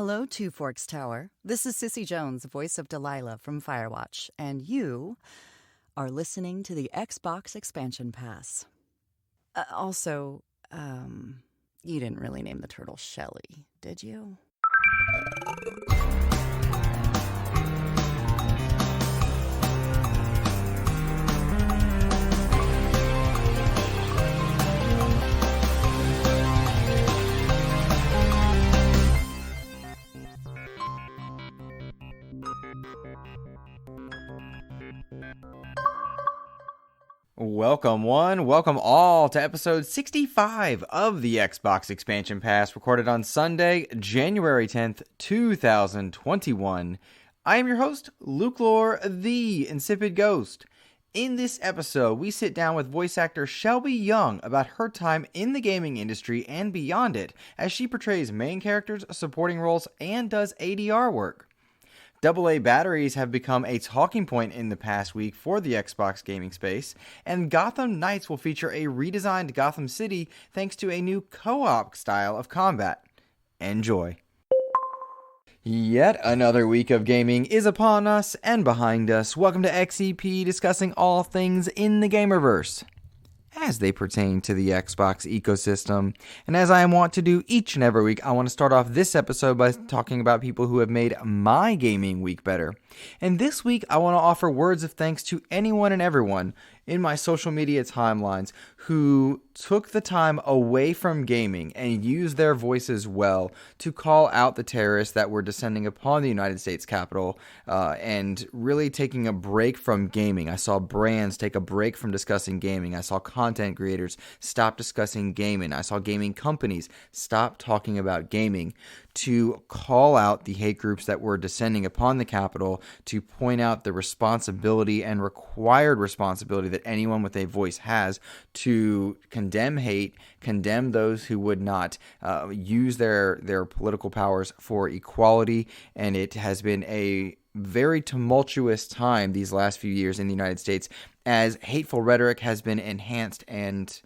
Hello, Two Forks Tower. This is Sissy Jones, voice of Delilah from Firewatch, and you are listening to the Xbox Expansion Pass. Also, you didn't really name the turtle Shelly, did you? Welcome one, welcome all to episode 65 of the Xbox Expansion Pass, recorded on Sunday, January 10th, 2021. I am your host, Luke Lore, the Insipid Ghost. In this episode, we sit down with voice actor Shelby Young about her time in the gaming industry and beyond it, as she portrays main characters, supporting roles, and does ADR work. AA batteries have become a talking point in the past week for the Xbox gaming space, and Gotham Knights will feature a redesigned Gotham City thanks to a new co-op style of combat. Enjoy. Yet another week of gaming is upon us and behind us. Welcome to XEP, discussing all things in the gamerverse as they pertain to the Xbox ecosystem. And as I am wont to do each and every week, I want to start off this episode by talking about people who have made my gaming week better. And this week, I want to offer words of thanks to anyone and everyone in my social media timelines who took the time away from gaming and used their voices well to call out the terrorists that were descending upon the United States Capitol and really taking a break from gaming. I saw brands take a break from discussing gaming. I saw content creators stop discussing gaming. I saw gaming companies stop talking about gaming to call out the hate groups that were descending upon the Capitol, to point out the responsibility and required responsibility that anyone with a voice has to condemn hate, condemn those who would not use their political powers for equality. And it has been a very tumultuous time these last few years in the United States as hateful rhetoric has been enhanced and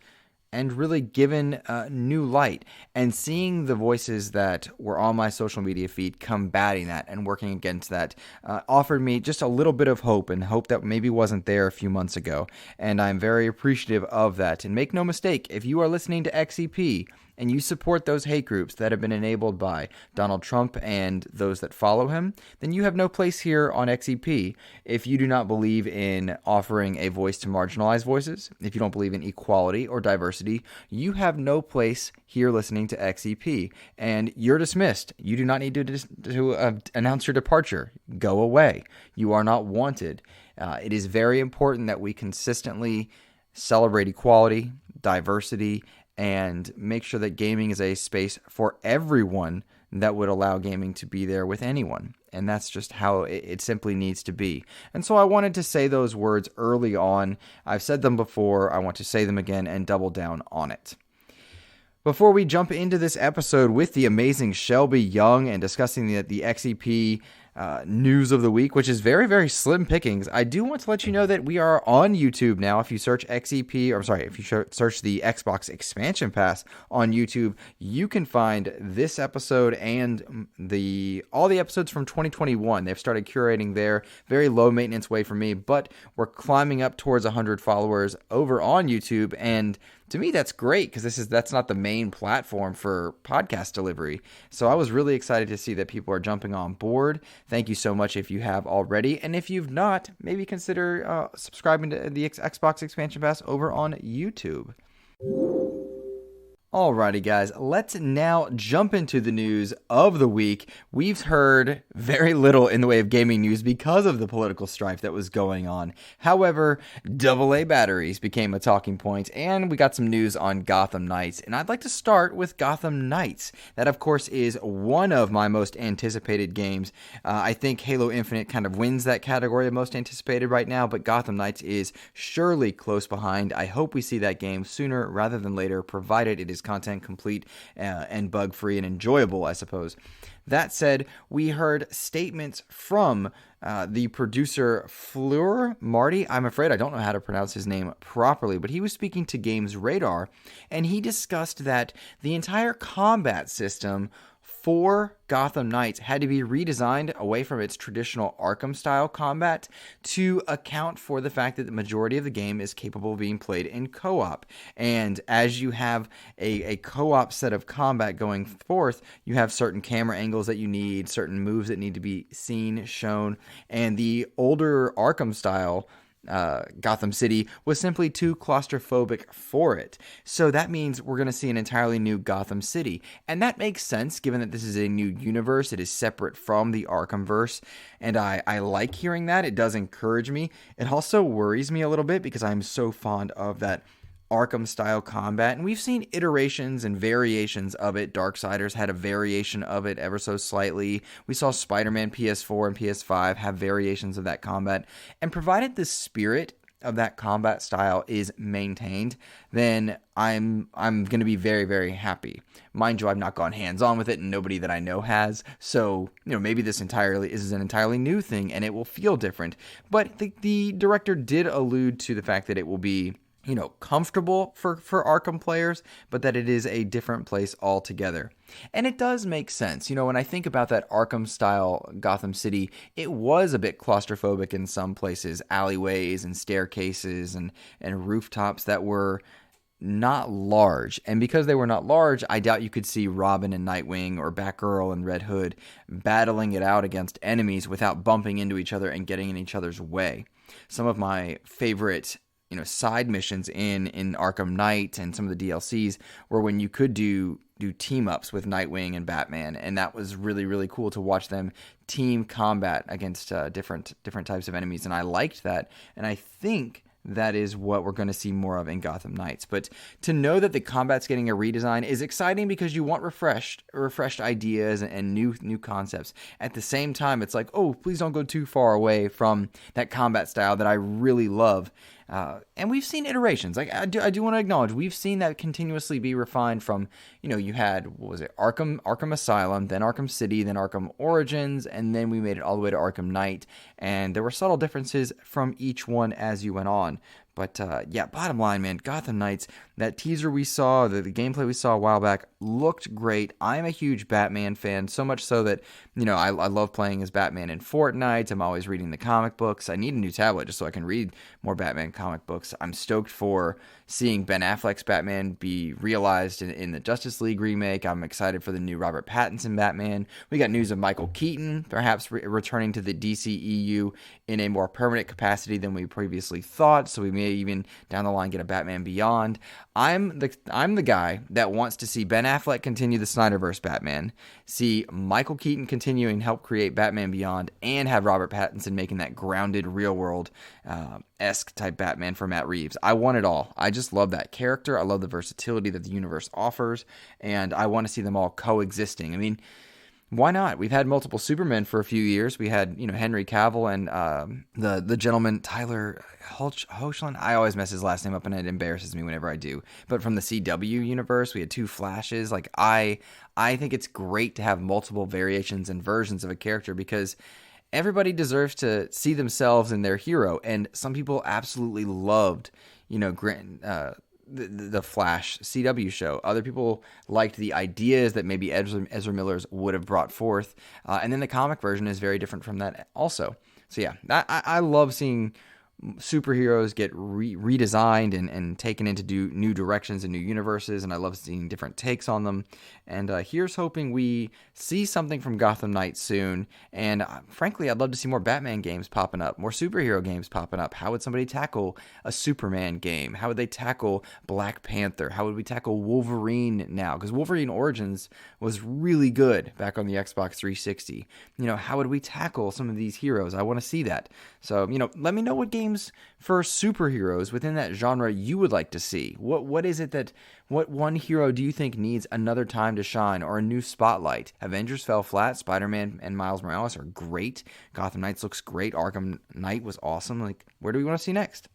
really given new light. And seeing the voices that were on my social media feed combating that and working against that offered me just a little bit of hope, and hope that maybe wasn't there a few months ago. And I'm very appreciative of that. And make no mistake, if you are listening to XEP and you support those hate groups that have been enabled by Donald Trump and those that follow him, then you have no place here on XEP. If you do not believe in offering a voice to marginalized voices, if you don't believe in equality or diversity, you have no place here listening to XEP, and you're dismissed. You do not need to announce your departure. Go away. You are not wanted. It is very important that we consistently celebrate equality, diversity, and make sure that gaming is a space for everyone that would allow gaming to be there with anyone. And that's just how it simply needs to be. And so I wanted to say those words early on. I've said them before. I want to say them again and double down on it. Before we jump into this episode with the amazing Shelby Young and discussing the XEP news of the week, which is very, very slim pickings, I do want to let you know that we are on YouTube now. If you search XEP, or sorry, if you search the Xbox Expansion Pass on YouTube, you can find this episode and all the episodes from 2021. They've started curating their very low maintenance way for me, but we're climbing up towards 100 followers over on YouTube, and to me, that's great, because that's not the main platform for podcast delivery. So I was really excited to see that people are jumping on board. Thank you so much if you have already. And if you've not, maybe consider subscribing to the Xbox Expansion Pass over on YouTube. Alrighty guys, let's now jump into the news of the week. We've heard very little in the way of gaming news because of the political strife that was going on. However, AA batteries became a talking point, and we got some news on Gotham Knights. And I'd like to start with Gotham Knights. That, of course, is one of my most anticipated games. I think Halo Infinite kind of wins that category of most anticipated right now, but Gotham Knights is surely close behind. I hope we see that game sooner rather than later, provided it is content complete and bug-free and enjoyable, I suppose. That said, we heard statements from the producer Fleur Marty. I'm afraid I don't know how to pronounce his name properly, but he was speaking to Games Radar, and he discussed that the entire combat system for Gotham Knights had to be redesigned away from its traditional Arkham-style combat to account for the fact that the majority of the game is capable of being played in co-op. And as you have a co-op set of combat going forth, you have certain camera angles that you need, certain moves that need to be seen, shown, and the older Arkham-style Gotham City was simply too claustrophobic for it. So that means we're going to see an entirely new Gotham City. And that makes sense given that this is a new universe. It is separate from the Arkhamverse. And I like hearing that. It does encourage me. It also worries me a little bit because I'm so fond of that Arkham style combat, and we've seen iterations and variations of it. Darksiders had a variation of it ever so slightly. We saw Spider-Man PS4 and PS5 have variations of that combat, and provided the spirit of that combat style is maintained, then I'm going to be very, very happy. Mind you, I've not gone hands-on with it, and nobody that I know has, so maybe this is an entirely new thing, and it will feel different. But the director did allude to the fact that it will be comfortable for Arkham players, but that it is a different place altogether. And it does make sense. When I think about that Arkham-style Gotham City, it was a bit claustrophobic in some places, alleyways and staircases and rooftops that were not large. And because they were not large, I doubt you could see Robin and Nightwing or Batgirl and Red Hood battling it out against enemies without bumping into each other and getting in each other's way. Some of my favorite side missions in Arkham Knight and some of the DLCs were when you could do team-ups with Nightwing and Batman, and that was really, really cool to watch them team combat against different types of enemies, and I liked that, and I think that is what we're going to see more of in Gotham Knights. But to know that the combat's getting a redesign is exciting because you want refreshed ideas and new concepts. At the same time, it's like, oh, please don't go too far away from that combat style that I really love. And we've seen iterations. Like I do want to acknowledge we've seen that continuously be refined from, you had, what was it, Arkham Asylum, then Arkham City, then Arkham Origins, and then we made it all the way to Arkham Knight. And there were subtle differences from each one as you went on. But bottom line, man, Gotham Knights, that teaser we saw, the gameplay we saw a while back, looked great. I'm a huge Batman fan, so much so that, I love playing as Batman in Fortnite. I'm always reading the comic books. I need a new tablet just so I can read more Batman comic books. I'm stoked for seeing Ben Affleck's Batman be realized in the Justice League remake. I'm excited for the new Robert Pattinson Batman. We got news of Michael Keaton, perhaps returning to the DCEU in a more permanent capacity than we previously thought, so we may even down the line get a Batman Beyond. I'm the guy that wants to see Ben Affleck continue the Snyderverse Batman, see Michael Keaton continue and help create Batman Beyond, and have Robert Pattinson making that grounded, real-world esque type Batman for Matt Reeves. I want it all. I just love that character. I love the versatility that the universe offers, and I want to see them all coexisting. I mean, why not? We've had multiple Supermen for a few years. We had, Henry Cavill and the gentleman Tyler Hoechlin. I always mess his last name up, and it embarrasses me whenever I do. But from the CW universe, we had two Flashes. Like I think it's great to have multiple variations and versions of a character because everybody deserves to see themselves in their hero, and some people absolutely loved, the Flash CW show. Other people liked the ideas that maybe Ezra Miller's would have brought forth. And then the comic version is very different from that also. So yeah, I love seeing superheroes get redesigned and taken into new directions and new universes, and I love seeing different takes on them. And here's hoping we see something from Gotham Knights soon. And frankly, I'd love to see more Batman games popping up, more superhero games popping up. How would somebody tackle a Superman game? How would they tackle Black Panther? How would we tackle Wolverine now? Because Wolverine Origins was really good back on the Xbox 360. How would we tackle some of these heroes? I want to see that. So, let me know what games for superheroes within that genre you would like to see. What is it what one hero do you think needs another time to shine or a new spotlight? Avengers fell flat. Spider-Man and Miles Morales are great. Gotham Knights looks great. Arkham Knight was awesome. Like, where do we want to see next?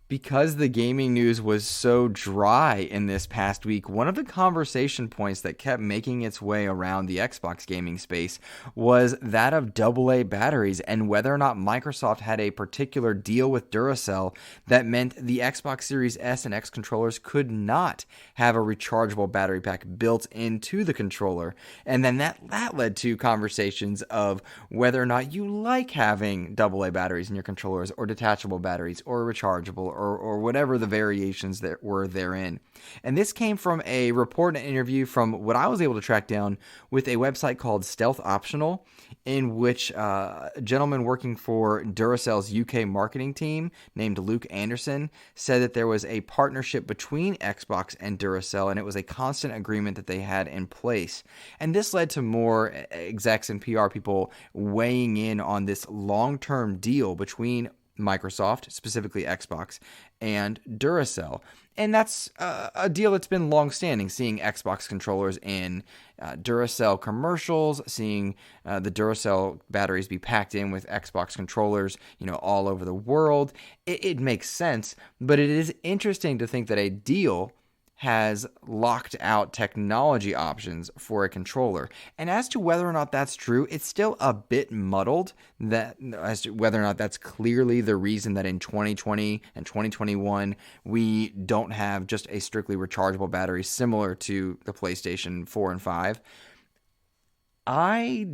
Because the gaming news was so dry in this past week, one of the conversation points that kept making its way around the Xbox gaming space was that of AA batteries and whether or not Microsoft had a particular deal with Duracell that meant the Xbox Series S and X controllers could not have a rechargeable battery pack built into the controller. And then that led to conversations of whether or not you like having AA batteries in your controllers, or detachable batteries, or rechargeable, or whatever the variations that were therein. And this came from a report and interview from what I was able to track down with a website called Stealth Optional, in which a gentleman working for Duracell's UK marketing team named Luke Anderson said that there was a partnership between Xbox and Duracell, and it was a constant agreement that they had in place. And this led to more execs and PR people weighing in on this long-term deal between Microsoft, specifically Xbox, and Duracell. And that's a deal that's been long-standing, seeing Xbox controllers in Duracell commercials, seeing the Duracell batteries be packed in with Xbox controllers, all over the world. It makes sense, but it is interesting to think that a deal has locked out technology options for a controller. And as to whether or not that's true, it's still a bit muddled as to whether or not that's clearly the reason that in 2020 and 2021 we don't have just a strictly rechargeable battery similar to the PlayStation 4 and 5. I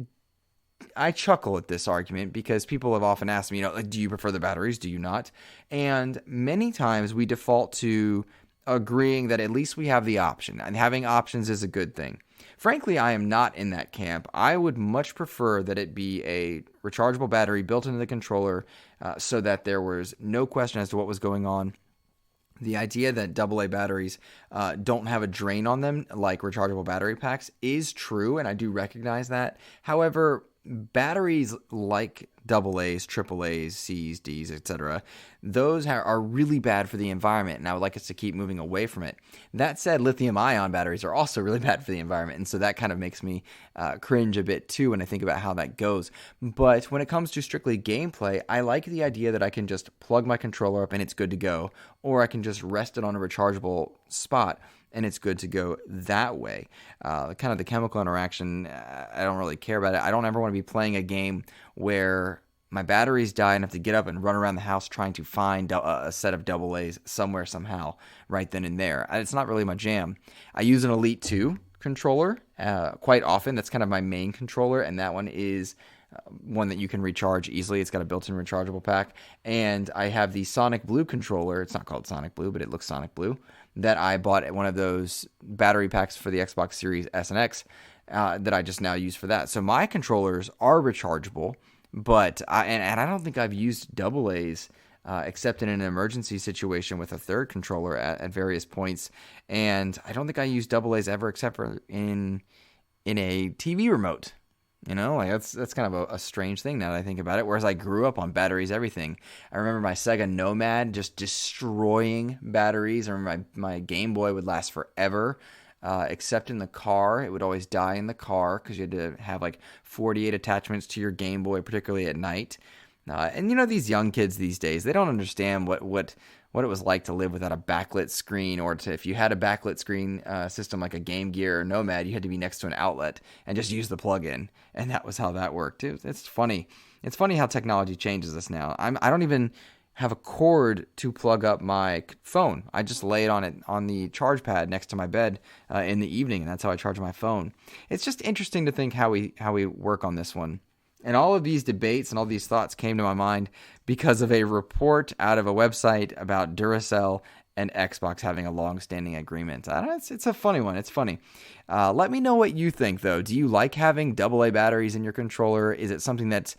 chuckle at this argument because people have often asked me, do you prefer the batteries? Do you not? And many times we default to agreeing that at least we have the option, and having options is a good thing. Frankly, I am not in that camp. I would much prefer that it be a rechargeable battery built into the controller so that there was no question as to what was going on. The idea that AA batteries don't have a drain on them like rechargeable battery packs is true, and I do recognize that. However, batteries like AA's, AAA's, C's, D's, etc., those are really bad for the environment, and I would like us to keep moving away from it. That said, lithium-ion batteries are also really bad for the environment, and so that kind of makes me cringe a bit too when I think about how that goes. But when it comes to strictly gameplay, I like the idea that I can just plug my controller up and it's good to go, or I can just rest it on a rechargeable spot and it's good to go that way. Kind of the chemical interaction, I don't really care about it. I don't ever want to be playing a game where my batteries die and I have to get up and run around the house trying to find a set of AA's somewhere, somehow, right then and there. It's not really my jam. I use an Elite 2 controller quite often. That's kind of my main controller, and that one is one that you can recharge easily. It's got a built-in rechargeable pack. And I have the Sonic Blue controller. It's not called Sonic Blue, but it looks Sonic Blue, that I bought at one of those battery packs for the Xbox Series S and X that I just now use for that. So my controllers are rechargeable, but I don't think I've used AA's except in an emergency situation with a third controller at various points. And I don't think I used AA's ever except for in a TV remote. That's kind of a strange thing now that I think about it. Whereas I grew up on batteries, everything. I remember my Sega Nomad just destroying batteries. I remember my Game Boy would last forever, except in the car. It would always die in the car because you had to have like 48 attachments to your Game Boy, particularly at night. And these young kids these days, they don't understand what it was like to live without a backlit screen, or if you had a backlit screen system like a Game Gear or Nomad, you had to be next to an outlet and just use the plug-in, and that was how that worked. It's funny. It's funny how technology changes us now. I don't even have a cord to plug up my phone. I just lay it on the charge pad next to my bed in the evening, and that's how I charge my phone. It's just interesting to think how we work on this one. And all of these debates and all these thoughts came to my mind because of a report out of a website about Duracell and Xbox having a long-standing agreement. It's a funny one. It's funny. Let me know what you think, though. Do you like having AA batteries in your controller? Is it something that's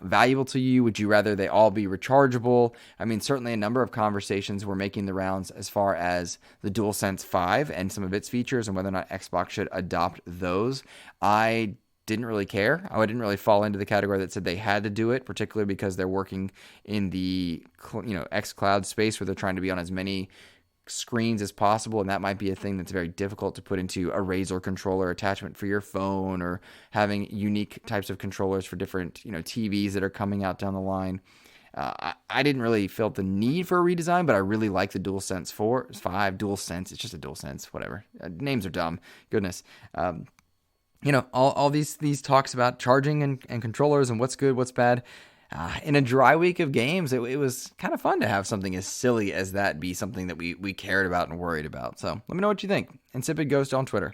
valuable to you? Would you rather they all be rechargeable? I mean, certainly a number of conversations were making the rounds as far as the DualSense 5 and some of its features and whether or not Xbox should adopt those. I didn't really care. I didn't really fall into the category that said they had to do it, particularly because they're working in the xCloud space where they're trying to be on as many screens as possible, and that might be a thing that's very difficult to put into a Razer controller attachment for your phone, or having unique types of controllers for different TVs that are coming out down the line. I didn't really feel the need for a redesign, but I really like the DualSense 4, 5, DualSense. It's just a DualSense, whatever. Names are dumb. Goodness. All these talks about charging and controllers and what's good, what's bad. In a dry week of games, it was kind of fun to have something as silly as that be something that we cared about and worried about. So let me know what you think. Insipid Ghost on Twitter.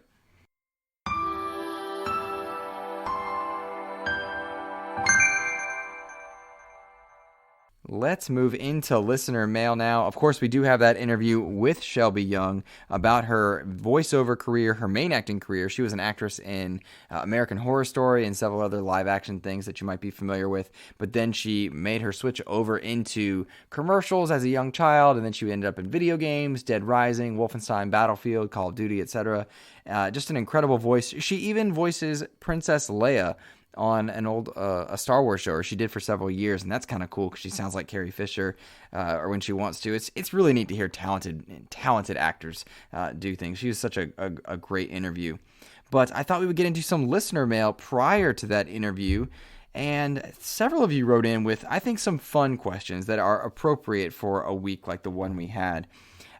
Let's move into listener mail now. Of course, we do have that interview with Shelby Young about her voiceover career, her main acting career. She was an actress in American Horror Story and several other live action things that you might be familiar with. But then she made her switch over into commercials as a young child, and then she ended up in video games, Dead Rising, Wolfenstein, Battlefield, Call of Duty, etc. Just an incredible voice. She even voices Princess Leia on an old a Star Wars show, or she did for several years, and that's kind of cool because she sounds like Carrie Fisher, or when she wants to. It's really neat to hear talented actors do things. She was such a great interview. But I thought we would get into some listener mail prior to that interview, and several of you wrote in with, I think, some fun questions that are appropriate for a week like the one we had.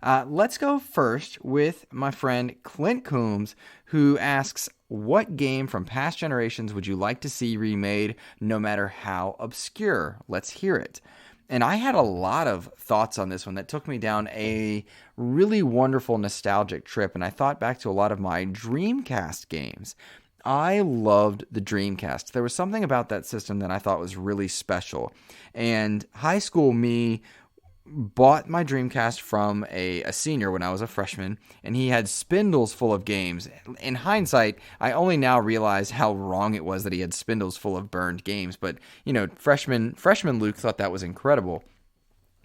Let's go first with my friend Clint Coombs, who asks, what game from past generations would you like to see remade, no matter how obscure? Let's hear it. And I had a lot of thoughts on this one that took me down a really wonderful nostalgic trip, and I thought back to a lot of my Dreamcast games. I loved the Dreamcast. There was something about that system that I thought was really special. And high school me bought my Dreamcast from a senior when I was a freshman, and he had spindles full of games. In hindsight, I only now realize how wrong it was that he had spindles full of burned games, but, freshman Luke thought that was incredible.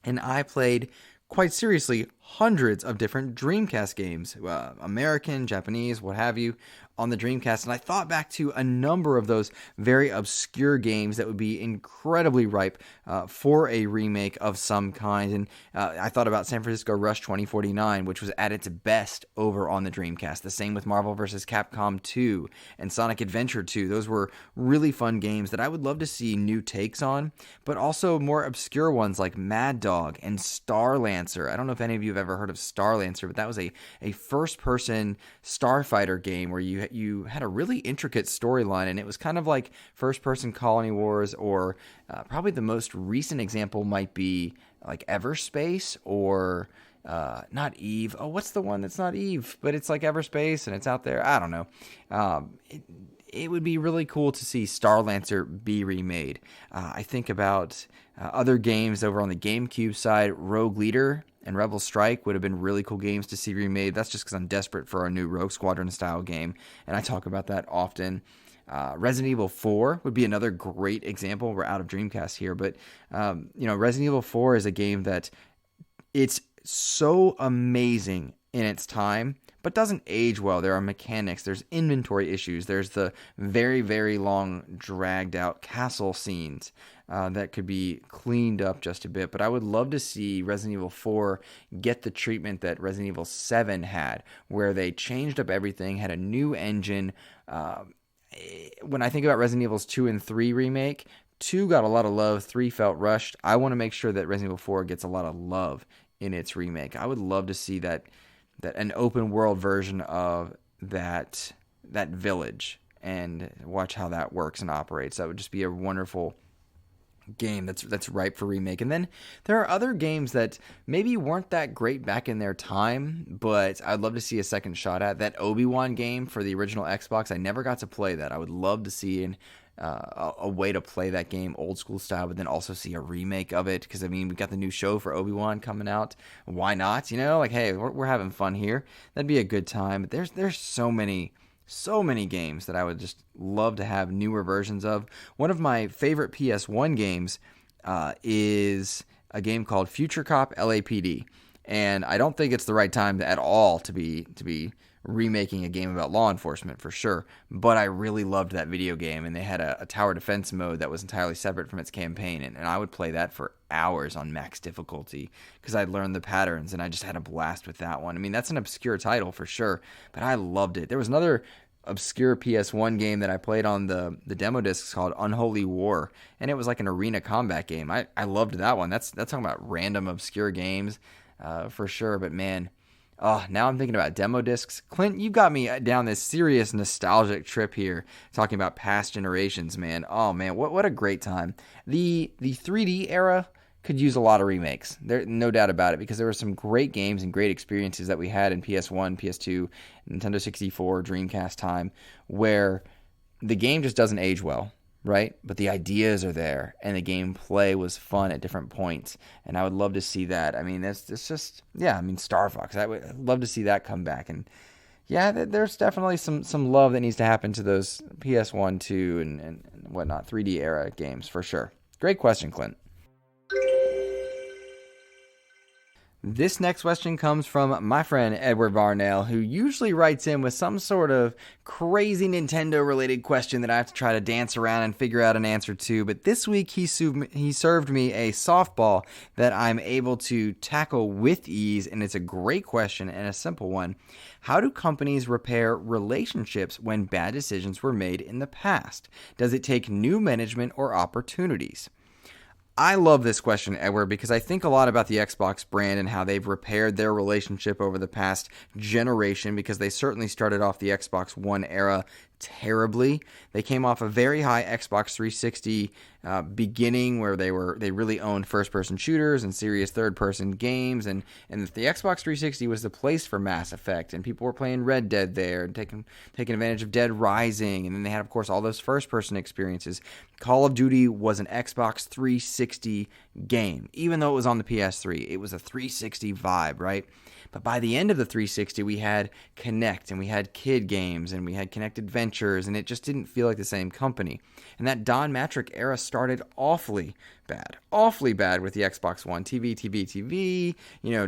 And I played, quite seriously, hundreds of different Dreamcast games, American, Japanese, what have you, on the Dreamcast. And I thought back to a number of those very obscure games that would be incredibly ripe for a remake of some kind. And I thought about San Francisco Rush 2049, which was at its best over on the Dreamcast. The same with Marvel vs. Capcom 2 and Sonic Adventure 2. Those were really fun games that I would love to see new takes on, but also more obscure ones like Mad Dog and Star Lancer. I don't know if any of you have ever heard of Star Lancer, but that was a first-person starfighter game where you had a really intricate storyline, and it was kind of like first-person Colony Wars, or probably the most recent example might be like Everspace, or not Eve. Oh, what's the one that's not Eve, but it's like Everspace and it's out there? I don't know. It would be really cool to see Star Lancer be remade. I think about other games over on the GameCube side. Rogue Leader and Rebel Strike would have been really cool games to see remade. That's just because I'm desperate for a new Rogue Squadron style game, and I talk about that often. Resident Evil 4 would be another great example. We're out of Dreamcast here, but Resident Evil 4 is a game that it's so amazing in its time, but doesn't age well. There are mechanics, there's inventory issues, there's the very, very long, dragged out castle scenes that could be cleaned up just a bit. But I would love to see Resident Evil 4 get the treatment that Resident Evil 7 had, where they changed up everything, had a new engine. When I think about Resident Evil 2 and 3 remake, 2 got a lot of love, 3 felt rushed. I want to make sure that Resident Evil 4 gets a lot of love in its remake. I would love to see that an open world version of that village, and watch how that works and operates. That would just be a wonderful game that's ripe for remake. And then there are other games that maybe weren't that great back in their time, but I'd love to see a second shot at. That Obi-Wan game for the original Xbox, I never got to play that. I would love to see a way to play that game old school style, but then also see a remake of it, because we got the new show for Obi-Wan coming out. Why not? Hey, we're having fun here. That'd be a good time. But there's so many games that I would just love to have newer versions of. One of my favorite PS1 games is a game called Future Cop LAPD, and I don't think it's the right time at all to be remaking a game about law enforcement, for sure. But I really loved that video game, and they had a tower defense mode that was entirely separate from its campaign, and I would play that for hours on max difficulty because I'd learned the patterns, and I just had a blast with that one. That's an obscure title for sure, but I loved it. There was another obscure PS1 game that I played on the demo discs called Unholy War, and it was like an arena combat game. I loved that one. That's talking about random obscure games for sure. But man, now I'm thinking about demo discs. Clint, you got me down this serious nostalgic trip here, talking about past generations, man. Oh man, what a great time. The 3D era could use a lot of remakes. There, no doubt about it, because there were some great games and great experiences that we had in PS1, PS2, Nintendo 64, Dreamcast time, where the game just doesn't age well, right? But the ideas are there, and the gameplay was fun at different points, and I would love to see that. I mean, it's just, yeah, I mean, Star Fox, I'd love to see that come back, and yeah, there's definitely some love that needs to happen to those PS1, 2, and whatnot, 3D era games, for sure. Great question, Clint. This next question comes from my friend Edward Varnell, who usually writes in with some sort of crazy Nintendo-related question that I have to try to dance around and figure out an answer to. But this week he served me a softball that I'm able to tackle with ease, and it's a great question and a simple one. How do companies repair relationships when bad decisions were made in the past? Does it take new management or opportunities? I love this question, Edward, because I think a lot about the Xbox brand and how they've repaired their relationship over the past generation, because they certainly started off the Xbox One era terribly. They came off a very high Xbox 360 beginning, where they really owned first-person shooters and serious third-person games, and the Xbox 360 was the place for Mass Effect, and people were playing Red Dead there, and taking advantage of Dead Rising, and then they had, of course, all those first-person experiences. Call of Duty was an Xbox 360 game, even though it was on the PS3. It was a 360 vibe, right? But by the end of the 360, we had Kinect, and we had kid games, and we had Kinect Adventures, and it just didn't feel like the same company. And that Don Matrick era started awfully bad with the Xbox One. TV,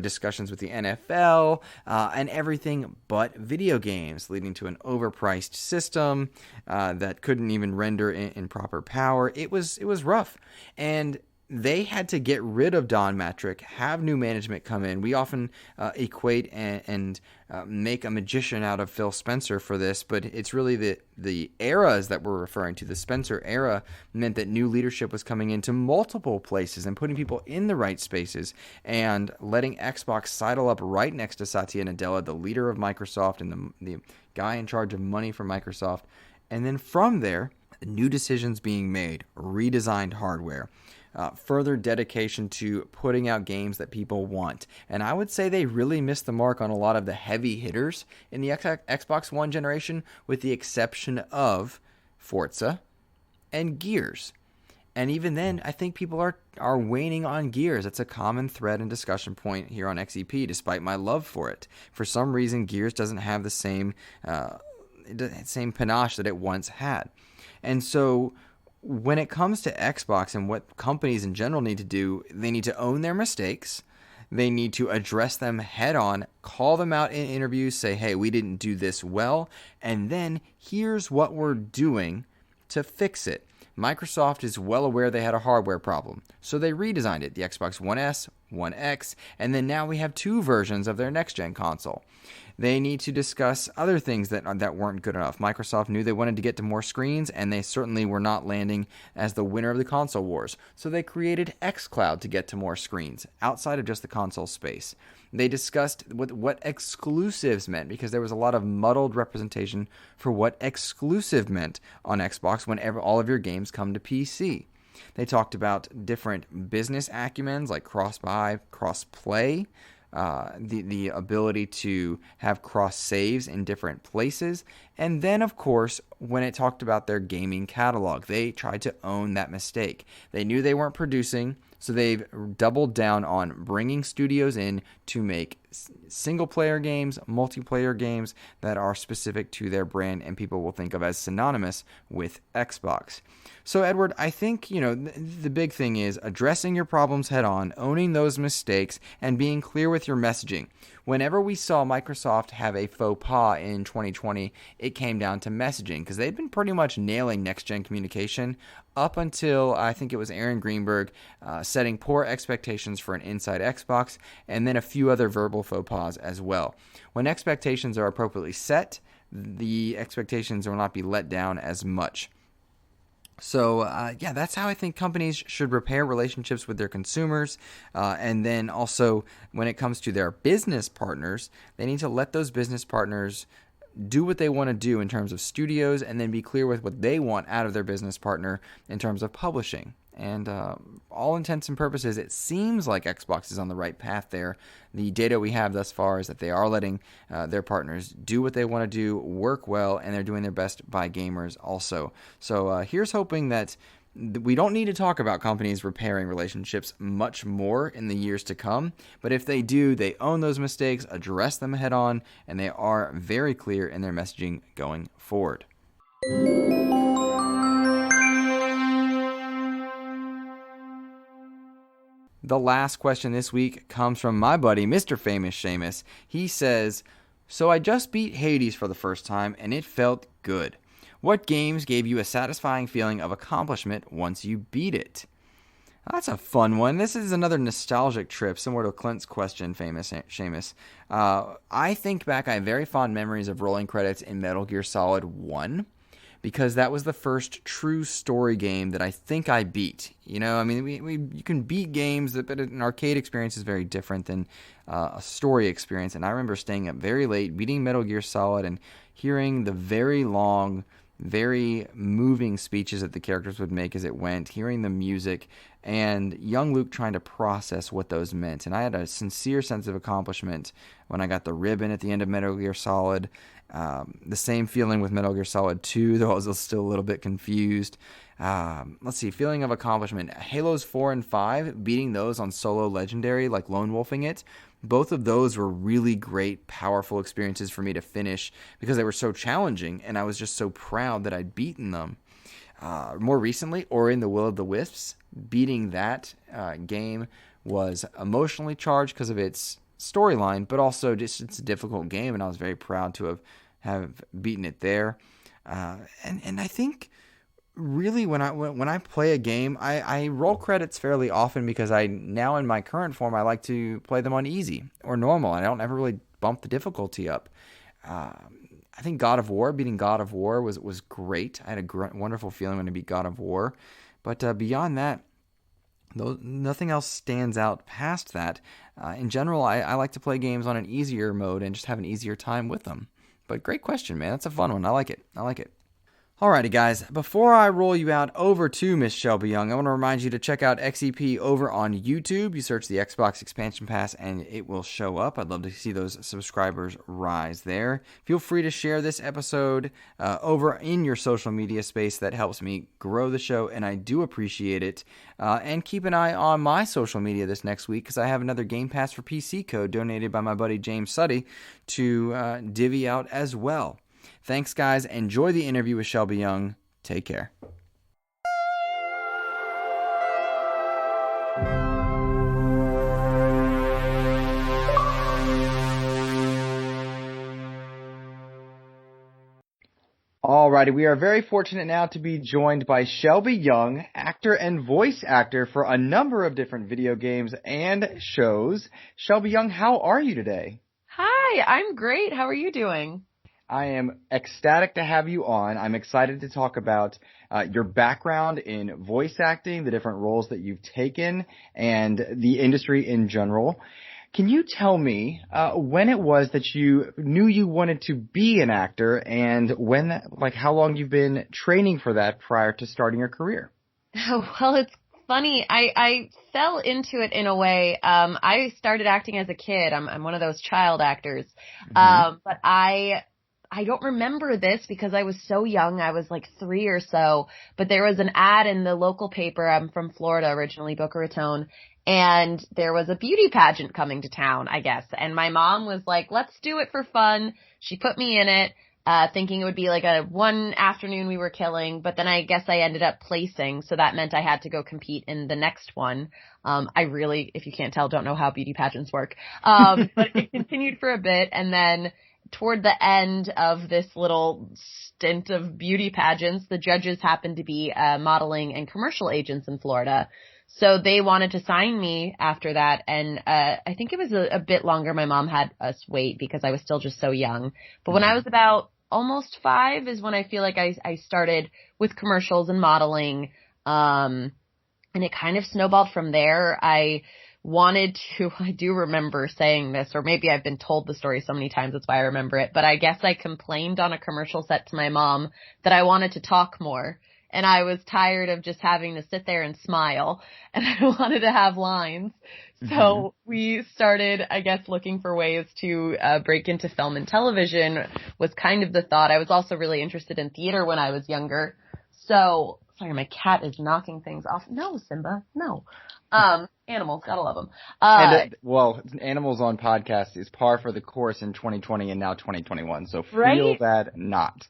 discussions with the NFL, and everything but video games, leading to an overpriced system that couldn't even render in proper power. It was rough. And they had to get rid of Don Matrick, have new management come in. We often equate and make a magician out of Phil Spencer for this, but it's really the eras that we're referring to. The Spencer era meant that new leadership was coming into multiple places and putting people in the right spaces, and letting Xbox sidle up right next to Satya Nadella, the leader of Microsoft and the guy in charge of money for Microsoft. And then from there, new decisions being made, redesigned hardware, further dedication to putting out games that people want. And I would say they really missed the mark on a lot of the heavy hitters in the Xbox One generation, with the exception of Forza and Gears. And even then, I think people are waning on Gears. It's a common thread and discussion point here on XEP, despite my love for it. For some reason, Gears doesn't have the same panache that it once had. And so when it comes to Xbox and what companies in general need to do, they need to own their mistakes. They need to address them head on, call them out in interviews, say, hey, we didn't do this well, and then here's what we're doing to fix it. Microsoft is well aware they had a hardware problem, so they redesigned it, the Xbox One S, One X, and then now we have two versions of their next-gen console. They need to discuss other things that weren't good enough. Microsoft knew they wanted to get to more screens, and they certainly were not landing as the winner of the console wars. So they created xCloud to get to more screens outside of just the console space. They discussed what exclusives meant, because there was a lot of muddled representation for what exclusive meant on Xbox whenever all of your games come to PC. They talked about different business acumens like cross-buy, cross-play, the ability to have cross saves in different places. And then, of course, when it talked about their gaming catalog, they tried to own that mistake. They knew they weren't producing, so they've doubled down on bringing studios in to make single-player games, multiplayer games that are specific to their brand and people will think of as synonymous with Xbox. So, Edward, I think, the big thing is addressing your problems head on, owning those mistakes, and being clear with your messaging. Whenever we saw Microsoft have a faux pas in 2020, it came down to messaging, because they'd been pretty much nailing next-gen communication up until, I think it was Aaron Greenberg, setting poor expectations for an Inside Xbox, and then a few other verbal faux pas as well. When expectations are appropriately set, the expectations will not be let down as much. So, that's how I think companies should repair relationships with their consumers. And then also, when it comes to their business partners, they need to let those business partners do what they want to do in terms of studios, and then be clear with what they want out of their business partner in terms of publishing. And all intents and purposes, it seems like Xbox is on the right path there. The data we have thus far is that they are letting their partners do what they want to do, work well, and they're doing their best by gamers also. So here's hoping that we don't need to talk about companies repairing relationships much more in the years to come. But if they do, they own those mistakes, address them head on, and they are very clear in their messaging going forward. The last question this week comes from my buddy, Mr. Famous Seamus. He says, "So I just beat Hades for the first time, and it felt good. What games gave you a satisfying feeling of accomplishment once you beat it?" That's a fun one. This is another nostalgic trip, similar to Clint's question, Famous Seamus. I think back, I have very fond memories of rolling credits in Metal Gear Solid 1. Because that was the first true story game that I think I beat. You know, I mean, you can beat games, but an arcade experience is very different than a story experience. And I remember staying up very late, beating Metal Gear Solid, and hearing the very long, very moving speeches that the characters would make as it went, hearing the music, and young Luke trying to process what those meant. And I had a sincere sense of accomplishment when I got the ribbon at the end of Metal Gear Solid. The same feeling with Metal Gear Solid 2, though I was still a little bit confused. Let's see, feeling of accomplishment. Halos 4 and 5, beating those on solo legendary, like lone wolfing it. Both of those were really great, powerful experiences for me to finish because they were so challenging, and I was just so proud that I'd beaten them. More recently, Ori and the Will of the Wisps, beating that game was emotionally charged because of its storyline, but also just it's a difficult game, and I was very proud to have beaten it there. And I think really when I play a game, I roll credits fairly often because I now in my current form I like to play them on easy or normal. I don't ever really bump the difficulty up. I think beating God of War was great. I had a wonderful feeling when I beat God of War, but beyond that, nothing else stands out past that. In general, I like to play games on an easier mode and just have an easier time with them. But great question, man. That's a fun one. I like it. Alrighty, guys. Before I roll you out over to Miss Shelby Young, I want to remind you to check out XEP over on YouTube. You search the Xbox Expansion Pass and it will show up. I'd love to see those subscribers rise there. Feel free to share this episode over in your social media space. That helps me grow the show, and I do appreciate it. And keep an eye on my social media this next week because I have another Game Pass for PC code donated by my buddy James Suddy to divvy out as well. Thanks, guys. Enjoy the interview with Shelby Young. Take care. Alrighty, we are very fortunate now to be joined by Shelby Young, actor and voice actor for a number of different video games and shows. Shelby Young, how are you today? Hi, I'm great. How are you doing? I am ecstatic to have you on. I'm excited to talk about your background in voice acting, the different roles that you've taken, and the industry in general. Can you tell me when it was that you knew you wanted to be an actor, and how long you've been training for that prior to starting your career? Oh, well, it's funny. I fell into it in a way. I started acting as a kid. I'm one of those child actors. Mm-hmm. But I don't remember this because I was so young. I was like 3 or so, but there was an ad in the local paper. I'm from Florida originally, Boca Raton, and there was a beauty pageant coming to town, I guess. And my mom was like, let's do it for fun. She put me in it, thinking it would be like a one afternoon we were killing, but then I guess I ended up placing. So that meant I had to go compete in the next one. I really, if you can't tell, don't know how beauty pageants work. But it continued for a bit, and then toward the end of this little stint of beauty pageants, the judges happened to be modeling and commercial agents in Florida. So they wanted to sign me after that. And I think it was a bit longer. My mom had us wait because I was still just so young. But when I was about almost 5 is when I feel like I started with commercials and modeling. And it kind of snowballed from there. I do remember saying this, or maybe I've been told the story so many times that's why I remember it, but I guess I complained on a commercial set to my mom that I wanted to talk more. And I was tired of just having to sit there and smile, and I wanted to have lines. So we started, I guess, looking for ways to break into film and television was kind of the thought. I was also really interested in theater when I was younger. So, sorry, my cat is knocking things off. No, Simba, no. Animals, gotta love them. Animals on podcast is par for the course in 2020 and now 2021. So feel right? that not.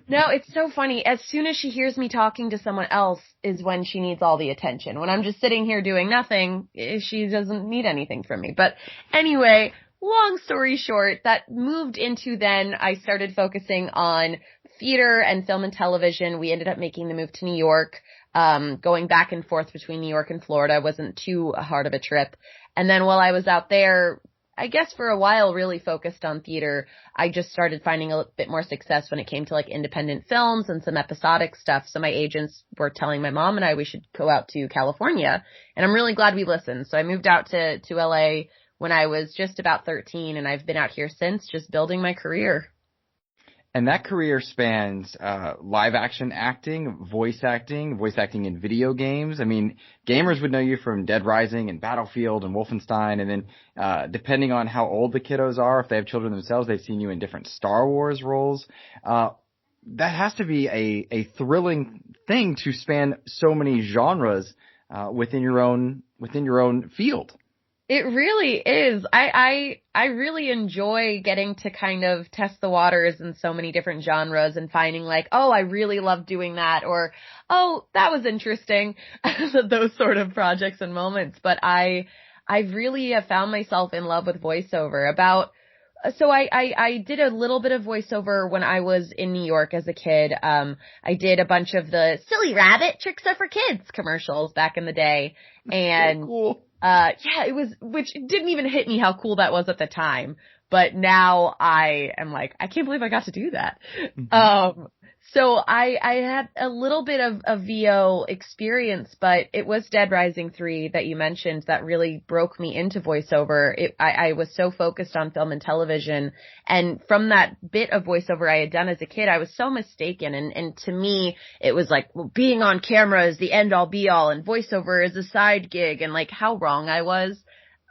No, it's so funny. As soon as she hears me talking to someone else is when she needs all the attention. When I'm just sitting here doing nothing, she doesn't need anything from me. But anyway, long story short, that moved into then I started focusing on theater and film and television. We ended up making the move to New York. Going back and forth between New York and Florida wasn't too hard of a trip. And then while I was out there, I guess for a while really focused on theater, I just started finding a bit more success when it came to like independent films and some episodic stuff. So my agents were telling my mom and I we should go out to California, and I'm really glad we listened. So I moved out to LA when I was just about 13, and I've been out here since, just building my career. And that career spans live action acting, voice acting in video games. I mean, gamers would know you from Dead Rising and Battlefield and Wolfenstein. And then depending on how old the kiddos are, if they have children themselves, they've seen you in different Star Wars roles. That has to be a thrilling thing to span so many genres within your own field. It really is. I really enjoy getting to kind of test the waters in so many different genres and finding like, oh, I really love doing that, or, oh, that was interesting. Those sort of projects and moments. But I really have found myself in love with voiceover. So I did a little bit of voiceover when I was in New York as a kid. I did a bunch of the Silly Rabbit Tricks Are for Kids commercials back in the day. And so cool. It was, which didn't even hit me how cool that was at the time. But now I am like, I can't believe I got to do that. So I had a little bit of VO experience, but it was Dead Rising 3 that you mentioned that really broke me into voiceover. I was so focused on film and television, and from that bit of voiceover I had done as a kid, I was so mistaken. And to me, it was like, well, being on camera is the end all be all, and voiceover is a side gig, and like how wrong I was.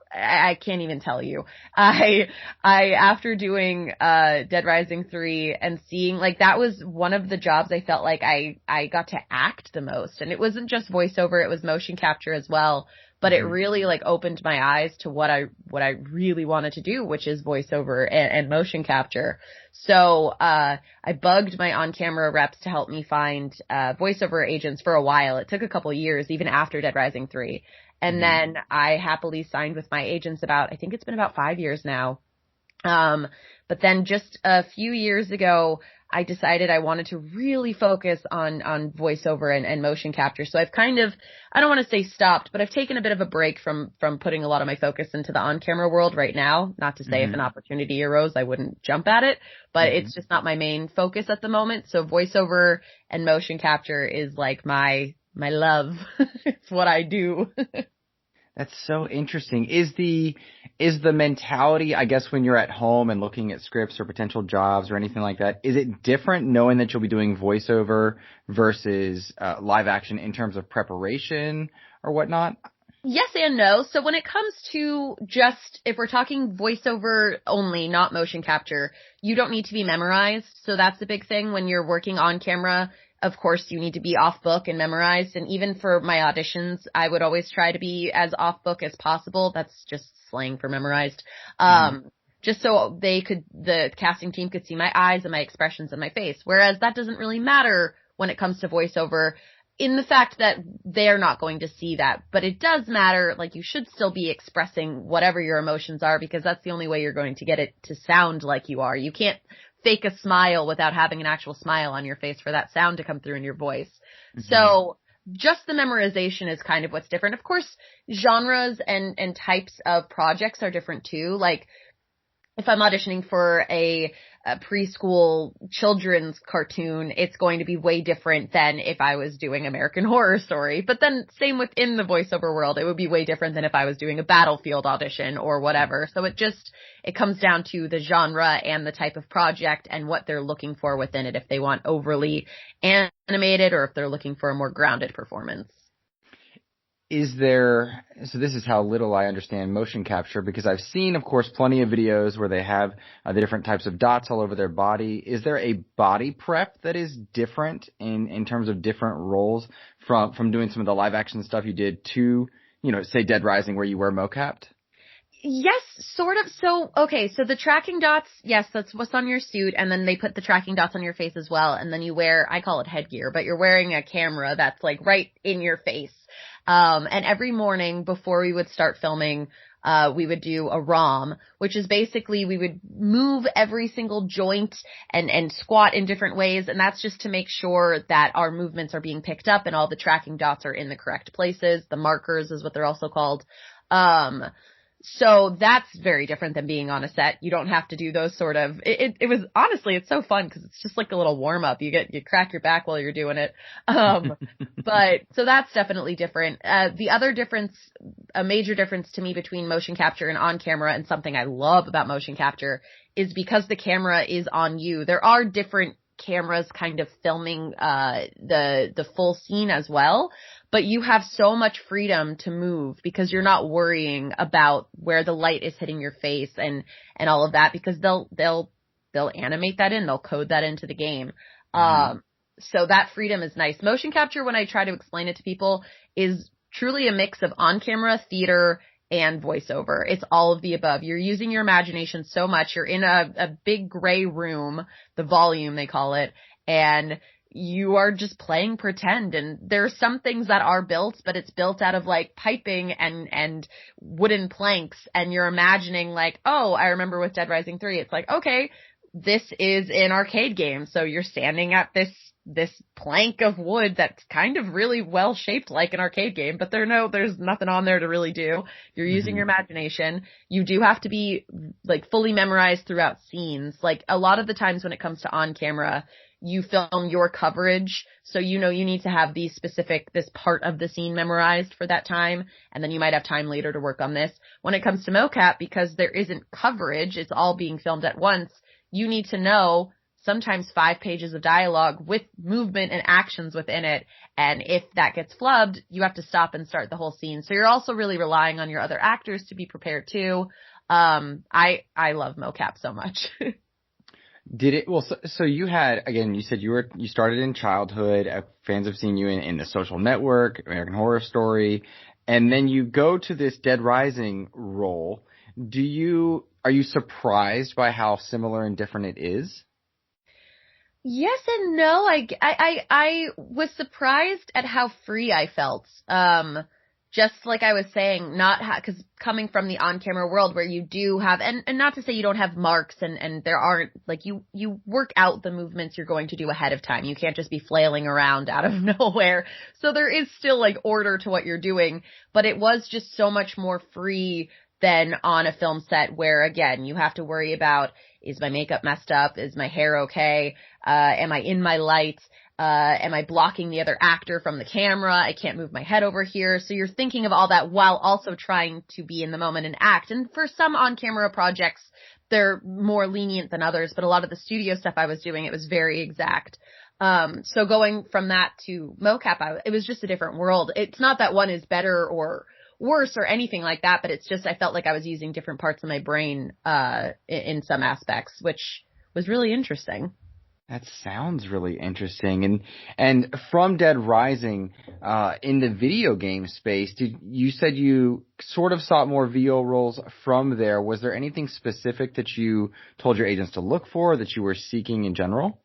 I can't even tell you. I after doing Dead Rising 3 and seeing, like, that was one of the jobs I felt like I got to act the most. And it wasn't just voiceover, it was motion capture as well. But it really like opened my eyes to what I really wanted to do, which is voiceover and motion capture. So I bugged my on-camera reps to help me find voiceover agents for a while. It took a couple years, even after Dead Rising 3. And then I happily signed with my agents I think it's been about 5 years now. But then just a few years ago, I decided I wanted to really focus on voiceover and motion capture. So I've kind of, I don't want to say stopped, but I've taken a bit of a break from putting a lot of my focus into the on-camera world right now. Not to say if an opportunity arose, I wouldn't jump at it, but it's just not my main focus at the moment. So voiceover and motion capture is like my love. It's what I do. That's so interesting. Is the mentality, I guess, when you're at home and looking at scripts or potential jobs or anything like that, is it different knowing that you'll be doing voiceover versus live action in terms of preparation or whatnot? Yes and no. So when it comes to just, if we're talking voiceover only, not motion capture, you don't need to be memorized. So that's the big thing when you're working on camera. Of course, you need to be off book and memorized. And even for my auditions, I would always try to be as off book as possible. That's just slang for memorized. Just so the casting team could see my eyes and my expressions and my face. Whereas that doesn't really matter when it comes to voiceover, in the fact that they're not going to see that. But it does matter, like, you should still be expressing whatever your emotions are, because that's the only way you're going to get it to sound like you are. You can't fake a smile without having an actual smile on your face for that sound to come through in your voice. So just the memorization is kind of what's different. Of course, genres and types of projects are different too. Like, if I'm auditioning for a preschool children's cartoon, it's going to be way different than if I was doing American Horror Story. But then same within the voiceover world, it would be way different than if I was doing a Battlefield audition or whatever. So it comes down to the genre and the type of project and what they're looking for within it, if they want overly animated or if they're looking for a more grounded performance. So this is how little I understand motion capture, because I've seen, of course, plenty of videos where they have the different types of dots all over their body. Is there a body prep that is different in terms of different roles from doing some of the live action stuff you did to, say Dead Rising where you were mocapped? Yes, sort of. So the tracking dots, yes, that's what's on your suit, and then they put the tracking dots on your face as well, and then you wear, I call it headgear, but you're wearing a camera that's like right in your face. And every morning before we would start filming, we would do a ROM, which is basically we would move every single joint and squat in different ways. And that's just to make sure that our movements are being picked up and all the tracking dots are in the correct places. The markers is what they're also called. So that's very different than being on a set. You don't have to do those sort of, it was honestly, it's so fun because it's just like a little warm up. You crack your back while you're doing it. But so that's definitely different. The other difference, a major difference to me between motion capture and on camera, and something I love about motion capture, is because the camera is on you. There are different cameras kind of filming, the full scene as well. But you have so much freedom to move because you're not worrying about where the light is hitting your face and all of that, because they'll animate that in, they'll code that into the game. So that freedom is nice. Motion capture, when I try to explain it to people, is truly a mix of on-camera, theater, and voiceover. It's all of the above. You're using your imagination so much. You're in a big gray room, the volume they call it, and you are just playing pretend. And there are some things that are built, but it's built out of like piping and wooden planks. And you're imagining like, oh, I remember with Dead Rising 3, it's like, okay, this is an arcade game. So you're standing at this plank of wood that's kind of really well shaped like an arcade game, but there's nothing on there to really do. You're using your imagination. You do have to be like fully memorized throughout scenes. Like a lot of the times when it comes to on camera, you film your coverage. So, you need to have this part of the scene memorized for that time. And then you might have time later to work on this. When it comes to mocap, because there isn't coverage, it's all being filmed at once. You need to know sometimes 5 pages of dialogue with movement and actions within it. And if that gets flubbed, you have to stop and start the whole scene. So you're also really relying on your other actors to be prepared too. I love mocap so much. So you had, again, you said you started in childhood, fans have seen you in The Social Network, American Horror Story, and then you go to this Dead Rising role. Are you surprised by how similar and different it is? Yes and no. I was surprised at how free I felt. Just like I was saying, because coming from the on-camera world where you do have, and not to say you don't have marks and there aren't, like you work out the movements you're going to do ahead of time. You can't just be flailing around out of nowhere. So there is still like order to what you're doing, but it was just so much more free than on a film set where, again, you have to worry about, is my makeup messed up? Is my hair okay? Am I in my light? Am I blocking the other actor from the camera? I can't move my head over here. So you're thinking of all that while also trying to be in the moment and act. And for some on-camera projects, they're more lenient than others. But a lot of the studio stuff I was doing, it was very exact. So going from that to mocap, it was just a different world. It's not that one is better or worse or anything like that, but it's just I felt like I was using different parts of my brain in some aspects, which was really interesting. That sounds really interesting. And from Dead Rising, in the video game space, you said you sort of sought more VO roles from there. Was there anything specific that you told your agents to look for, that you were seeking in general?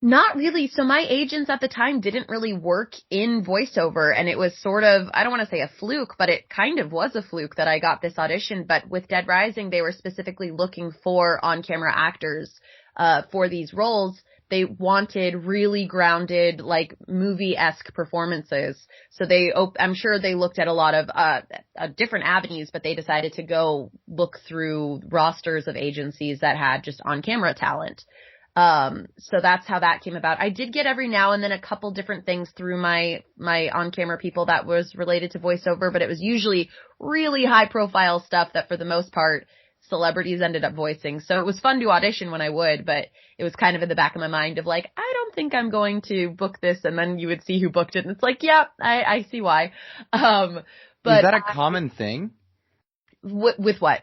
Not really. So my agents at the time didn't really work in voiceover, and it was sort of, I don't want to say a fluke, but it kind of was a fluke that I got this audition. But with Dead Rising, they were specifically looking for on-camera actors for these roles, they wanted really grounded, like movie-esque performances. So I'm sure they looked at a lot of different avenues, but they decided to go look through rosters of agencies that had just on-camera talent. So that's how that came about. I did get every now and then a couple different things through my on-camera people that was related to voiceover, but it was usually really high-profile stuff that for the most part celebrities ended up voicing. So it was fun to audition when I would, but it was kind of in the back of my mind of like, I don't think I'm going to book this. And then you would see who booked it and it's like, yeah, I see why. But is that a common thing? With what?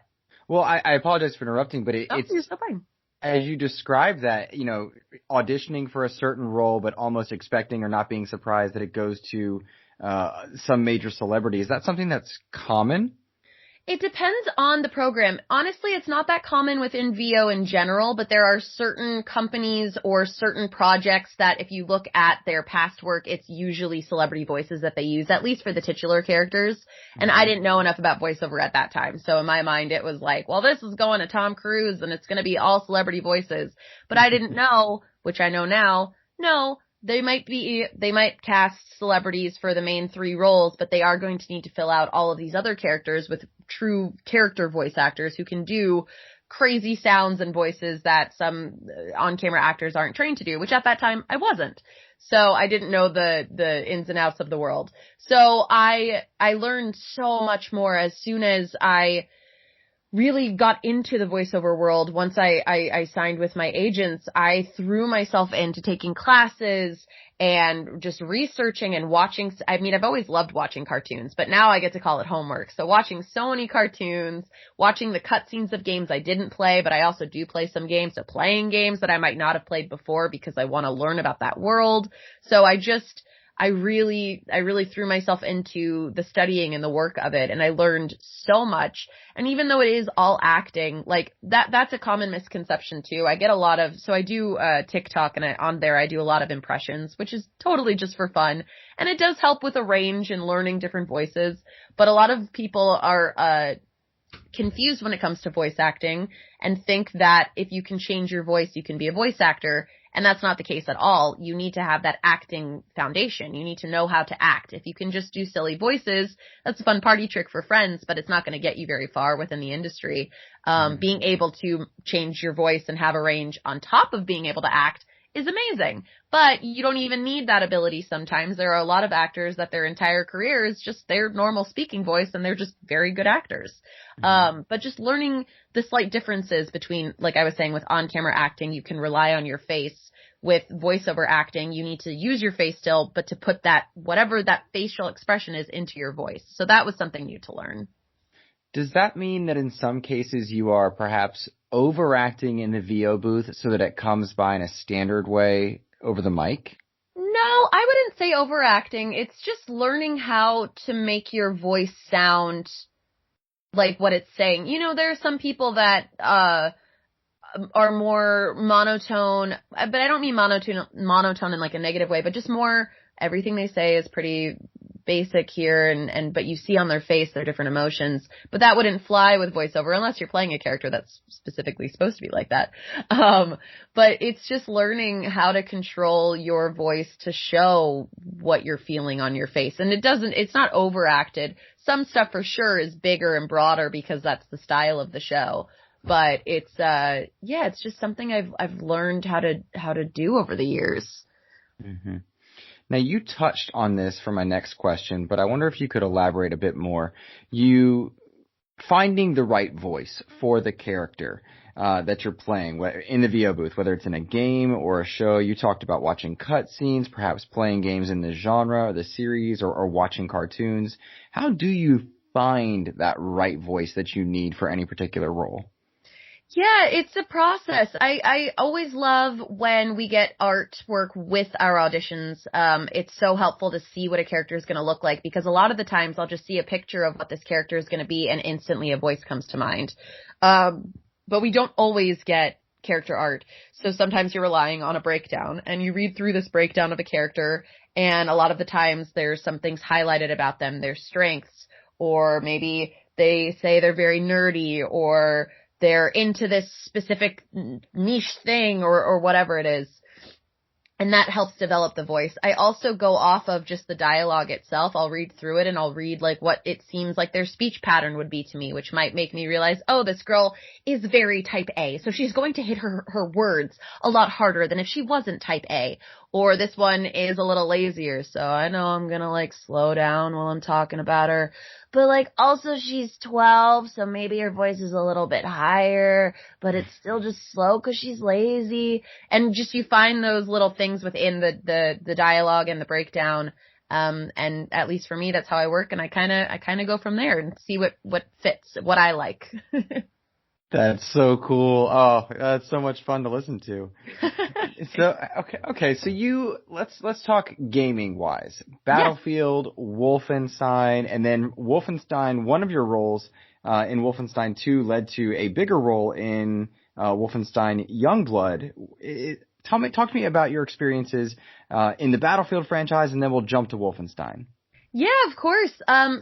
Well, I apologize for interrupting, but it's you're so fine. As you described that, auditioning for a certain role, but almost expecting or not being surprised that it goes to some major celebrity. Is that something that's common? It depends on the program. Honestly, it's not that common within VO in general, but there are certain companies or certain projects that if you look at their past work, it's usually celebrity voices that they use, at least for the titular characters. And I didn't know enough about voiceover at that time. So in my mind, it was like, well, this is going to Tom Cruise and it's going to be all celebrity voices. But I didn't know, which I know now, no, they might cast celebrities for the main 3 roles, but they are going to need to fill out all of these other characters with true character voice actors who can do crazy sounds and voices that some on-camera actors aren't trained to do, which at that time I wasn't. So I didn't know the ins and outs of the world. So I learned so much more as soon as I really got into the voiceover world. Once I signed with my agents, I threw myself into taking classes and just researching and watching. I mean, I've always loved watching cartoons, but now I get to call it homework. So watching so many cartoons, watching the cutscenes of games I didn't play, but I also do play some games. So playing games that I might not have played before because I want to learn about that world. So I really threw myself into the studying and the work of it, and I learned so much. And even though it is all acting, like that's a common misconception too. I get a lot of, so I do TikTok, and on there I do a lot of impressions, which is totally just for fun. And it does help with a range and learning different voices. But a lot of people are confused when it comes to voice acting and think that if you can change your voice, you can be a voice actor. And that's not the case at all. You need to have that acting foundation. You need to know how to act. If you can just do silly voices, that's a fun party trick for friends, but it's not going to get you very far within the industry. Being able to change your voice and have a range on top of being able to act is amazing. But you don't even need that ability sometimes. There are a lot of actors that their entire career is just their normal speaking voice, and they're just very good actors. But just learning the slight differences between, like I was saying, with on-camera acting, you can rely on your face. With voiceover acting, you need to use your face still, but to put that, whatever that facial expression is, into your voice. So that was something new to learn. Does that mean that in some cases you are perhaps overacting in the VO booth so that it comes by in a standard way over the mic? No, I wouldn't say overacting. It's just learning how to make your voice sound like what it's saying. There are some people that are more monotone, but I don't mean monotone in like a negative way, but just more, everything they say is pretty basic here, but you see on their face their different emotions. But that wouldn't fly with voiceover unless you're playing a character that's specifically supposed to be like that. But it's just learning how to control your voice to show what you're feeling on your face. And it's not overacted. Some stuff for sure is bigger and broader because that's the style of the show. But it's it's just something I've learned how to do over the years. Mm-hmm. Now, you touched on this for my next question, but I wonder if you could elaborate a bit more. You finding the right voice for the character that you're playing in the VO booth, whether it's in a game or a show. You talked about watching cutscenes, perhaps playing games in the genre or the series, or watching cartoons. How do you find that right voice that you need for any particular role? Yeah, it's a process. I always love when we get artwork with our auditions. It's so helpful to see what a character is going to look like, because a lot of the times I'll just see a picture of what this character is going to be and instantly a voice comes to mind. But we don't always get character art. So sometimes you're relying on a breakdown, and you read through this breakdown of a character, and a lot of the times there's some things highlighted about them, their strengths, or maybe they say they're very nerdy, or they're into this specific niche thing or whatever it is. And that helps develop the voice. I also go off of just the dialogue itself. I'll read through it and I'll read like what it seems like their speech pattern would be to me, which might make me realize, oh, this girl is very type A. So she's going to hit her words a lot harder than if she wasn't type A. Or this one is a little lazier. So I know I'm going to like slow down while I'm talking about her. But like also she's 12. So maybe her voice is a little bit higher, but it's still just slow because she's lazy. And just you find those little things within the dialogue and the breakdown. And at least for me, that's how I work. And I kind of go from there and see what fits, what I like. That's so cool. Oh, that's so much fun to listen to. So, okay. So let's talk gaming wise. Battlefield, yes. Wolfenstein, and then Wolfenstein, one of your roles, in Wolfenstein II led to a bigger role in, Wolfenstein Youngblood. Talk to me about your experiences, in the Battlefield franchise, and then we'll jump to Wolfenstein. Yeah, of course.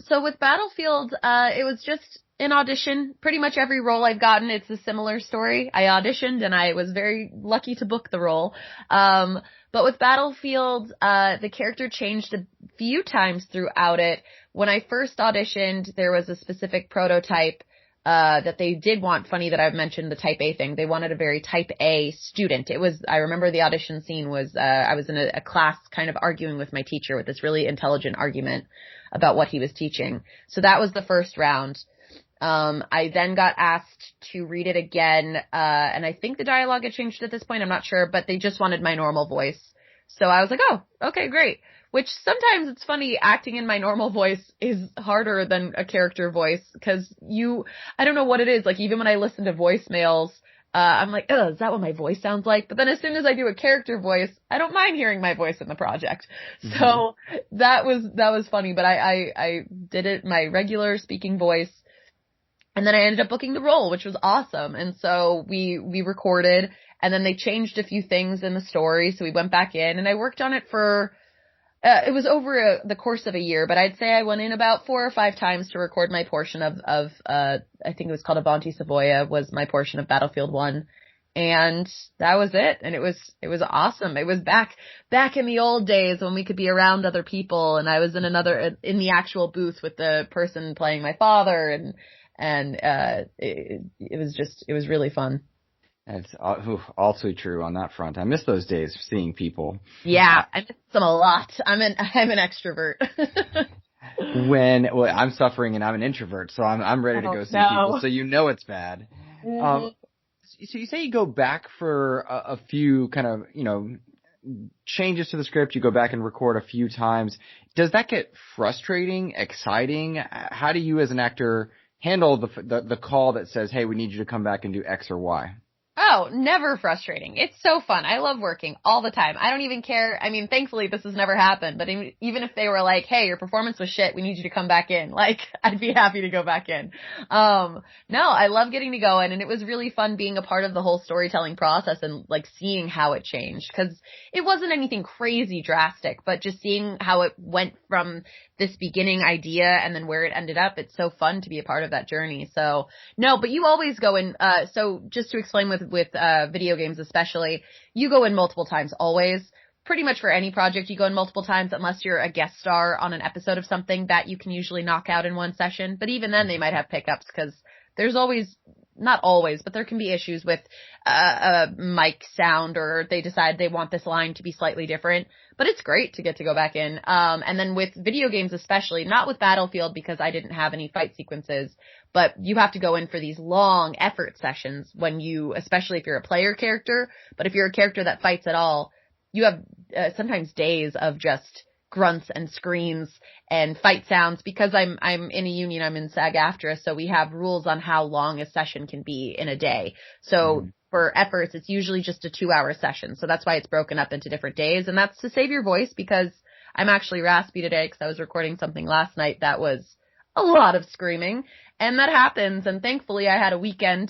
So with Battlefield, it was just an audition. Pretty much every role I've gotten, it's a similar story. I auditioned and I was very lucky to book the role. But with Battlefield, the character changed a few times throughout it. When I first auditioned, there was a specific prototype that they did want. Funny that I've mentioned the type A thing. They wanted a very type A student. I remember the audition scene was, I was in a class kind of arguing with my teacher with this really intelligent argument about what he was teaching. So that was the first round. I then got asked to read it again, and I think the dialogue had changed at this point. I'm not sure, but they just wanted my normal voice. So I was like, oh, okay, great. Which sometimes it's funny, acting in my normal voice is harder than a character voice because I don't know what it is. Like even when I listen to voicemails, I'm like, oh, is that what my voice sounds like? But then as soon as I do a character voice, I don't mind hearing my voice in the project. Mm-hmm. So that was funny, but I did it my regular speaking voice. And then I ended up booking the role, which was awesome. And so we recorded, and then they changed a few things in the story. So we went back in and I worked on it for, it was over the course of a year, but I'd say I went in about 4 or 5 times to record my portion of I think it was called Avanti Savoia was my portion of Battlefield 1. And that was it. And it was awesome. It was back in the old days when we could be around other people. And I was in the actual booth with the person playing my father, and it was really fun. That's also true on that front. I miss those days of seeing people. Yeah, I miss them a lot. I'm an extrovert. I'm suffering and I'm an introvert, so I'm ready to go see people. So it's bad. Mm-hmm. So you say you go back for a few kind of changes to the script. You go back and record a few times. Does that get frustrating, exciting? How do you as an actor handle the call that says, hey, we need you to come back and do X or Y? Oh, never frustrating. It's so fun. I love working all the time. I don't even care. I mean, thankfully this has never happened, but even if they were like, hey, your performance was shit, we need you to come back in, like, I'd be happy to go back in. No, I love getting to go in, and it was really fun being a part of the whole storytelling process and like seeing how it changed, because it wasn't anything crazy drastic, but just seeing how it went from this beginning idea and then where it ended up. It's so fun to be a part of that journey. So no, but you always go in. So just to explain with video games, especially, you go in multiple times always. Pretty much for any project, you go in multiple times unless you're a guest star on an episode of something that you can usually knock out in one session. But even then they might have pickups because there's always, not always, but there can be issues with mic sound, or they decide they want this line to be slightly different. But it's great to get to go back in. And then with video games especially, not with Battlefield because I didn't have any fight sequences, but you have to go in for these long effort sessions especially if you're a player character, but if you're a character that fights at all, you have sometimes days of just grunts and screams and fight sounds, because I'm in a union, I'm in SAG-AFTRA, so we have rules on how long a session can be in a day. So for efforts, it's usually just a 2-hour session. So that's why it's broken up into different days. And that's to save your voice, because I'm actually raspy today because I was recording something last night that was a lot of screaming, and that happens. And thankfully I have a weekend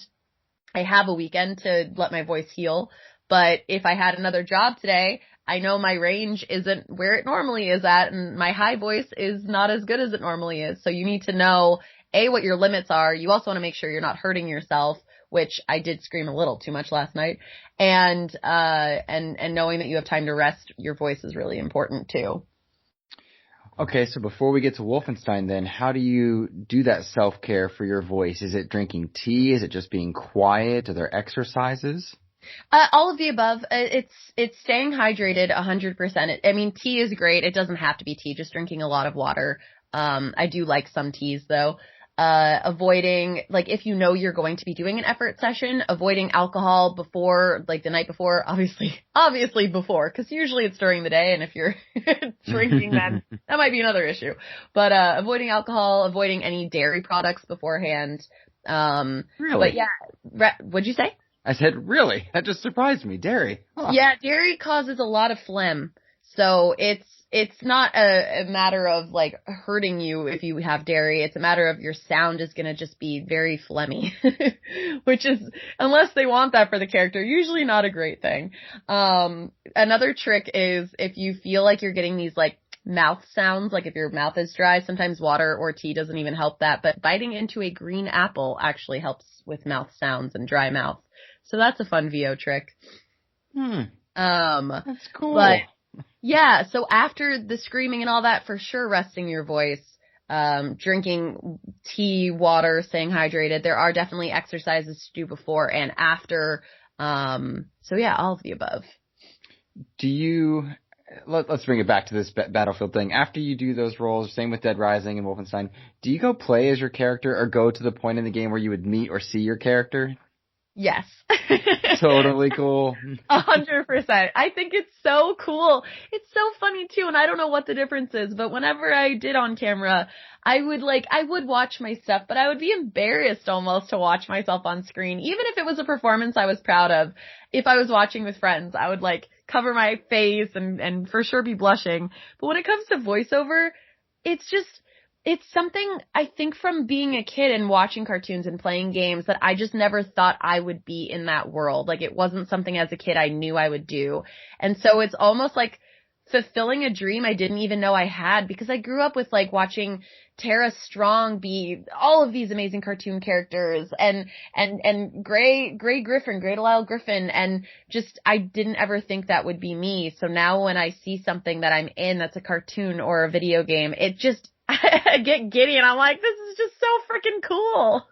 to let my voice heal. But if I had another job today, I know my range isn't where it normally is at, and my high voice is not as good as it normally is. So you need to know, A, what your limits are. You also want to make sure you're not hurting yourself which I did scream a little too much last night. And knowing that you have time to rest your voice is really important too. Okay, so before we get to Wolfenstein then, how do you do that self-care for your voice? Is it drinking tea? Is it just being quiet? Are there exercises? All of the above. It's staying hydrated 100%. I mean, tea is great. It doesn't have to be tea, just drinking a lot of water. I do like some teas though. Avoiding, like, if you know you're going to be doing an effort session, avoiding alcohol before, like the night before, obviously before, because usually it's during the day, and if you're drinking then that might be another issue. But, avoiding alcohol, avoiding any dairy products beforehand. Really? But yeah, what'd you say? I said, really? That just surprised me. Dairy. Huh. Yeah, dairy causes a lot of phlegm. So it's not a matter of like hurting you if you have dairy. It's a matter of your sound is going to just be very phlegmy, which is, unless they want that for the character, usually not a great thing. Another trick is if you feel like you're getting these like mouth sounds, like if your mouth is dry, sometimes water or tea doesn't even help that, but biting into a green apple actually helps with mouth sounds and dry mouth. So that's a fun VO trick. That's cool. But yeah, so after the screaming and all that, for sure resting your voice, drinking tea, water, staying hydrated. There are definitely exercises to do before and after. So yeah, all of the above. Do you, let's bring it back to this Battlefield thing. After you do those roles, same with Dead Rising and Wolfenstein, do you go play as your character or go to the point in the game where you would meet or see your character? Yes. Totally cool. 100%. I think it's so cool. It's so funny too, and I don't know what the difference is, but whenever I did on camera, I would watch my stuff, but I would be embarrassed almost to watch myself on screen. Even if it was a performance I was proud of, if I was watching with friends, I would like cover my face and for sure be blushing. But when it comes to voiceover, it's something I think from being a kid and watching cartoons and playing games that I just never thought I would be in that world. Like it wasn't something as a kid I knew I would do. And so it's almost like fulfilling a dream I didn't even know I had, because I grew up with like watching Tara Strong be all of these amazing cartoon characters and Gray Delisle Griffin, and just I didn't ever think that would be me. So now when I see something that I'm in that's a cartoon or a video game, it just I get giddy and I'm like, this is just so freaking cool.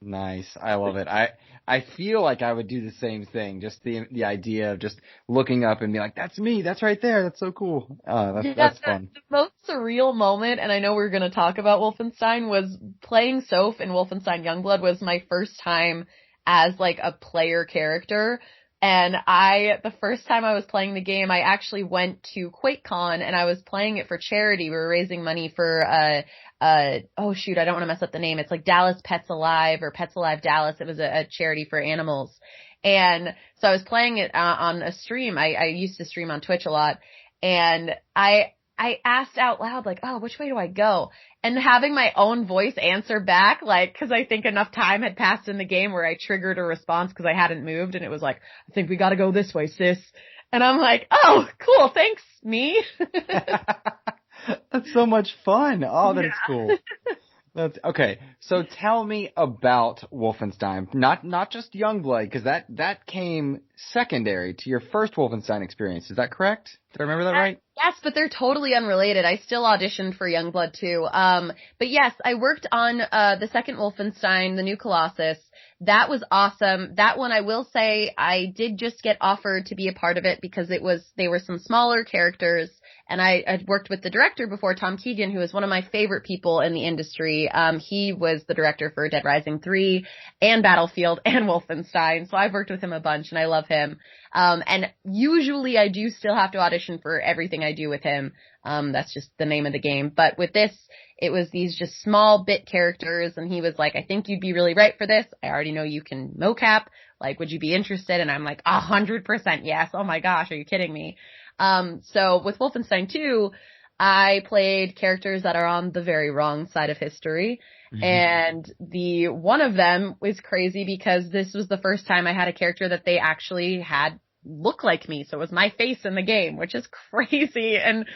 Nice. I love it. I feel like I would do the same thing. Just the idea of just looking up and being like, that's me. That's right there. That's so cool. That's fun. The most surreal moment, and I know we're going to talk about Wolfenstein, was playing Soph in Wolfenstein Youngblood was my first time as like a player character. And the first time I was playing the game, I actually went to QuakeCon and I was playing it for charity. We were raising money for, oh shoot, I don't want to mess up the name. It's like Dallas Pets Alive or Pets Alive Dallas. It was a charity for animals. And so I was playing it on a stream. I used to stream on Twitch a lot. And I asked out loud, like, oh, which way do I go? And having my own voice answer back, like, cause I think enough time had passed in the game where I triggered a response cause I hadn't moved, and it was like, I think we gotta go this way, sis. And I'm like, oh, cool, thanks, me. That's so much fun. Oh, that's cool. That's okay. So tell me about Wolfenstein, not just Youngblood, because that came secondary to your first Wolfenstein experience. Is that correct? Did I remember that right? Yes, but they're totally unrelated. I still auditioned for Youngblood too. But yes, I worked on the second Wolfenstein, the new Colossus. That was awesome. That one, I will say, I did just get offered to be a part of it because they were some smaller characters, and I had worked with the director before, Tom Keegan, who is one of my favorite people in the industry. He was the director for Dead Rising 3 and Battlefield and Wolfenstein, so I've worked with him a bunch and I love him. And usually I do still have to audition for everything I do with him. That's just the name of the game. But with this, it was these just small bit characters, and he was like, I think you'd be really right for this. I already know you can mocap. Like, would you be interested? And I'm like, 100% yes. Oh my gosh, are you kidding me? So with Wolfenstein 2, I played characters that are on the very wrong side of history. Mm-hmm. And one of them was crazy because this was the first time I had a character that they actually had look like me. So it was my face in the game, which is crazy. And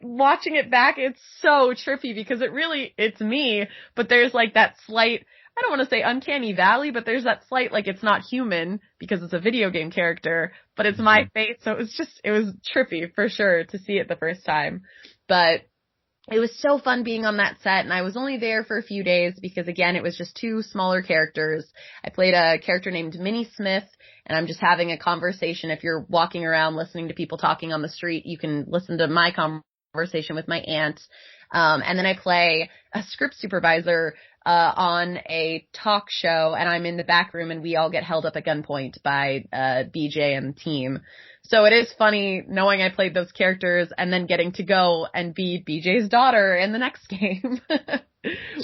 watching it back, it's so trippy because it's me, but there's like that slight I don't want to say uncanny valley, but there's that slight, like, it's not human because it's a video game character, but it's my face. So it was trippy for sure to see it the first time. But it was so fun being on that set, and I was only there for a few days because, again, it was just two smaller characters. I played a character named Minnie Smith, and I'm just having a conversation. If you're walking around listening to people talking on the street, you can listen to my conversation with my aunt. And then I play a script supervisor on a talk show, and I'm in the back room, and we all get held up at gunpoint by BJ and the team. So it is funny knowing I played those characters and then getting to go and be BJ's daughter in the next game.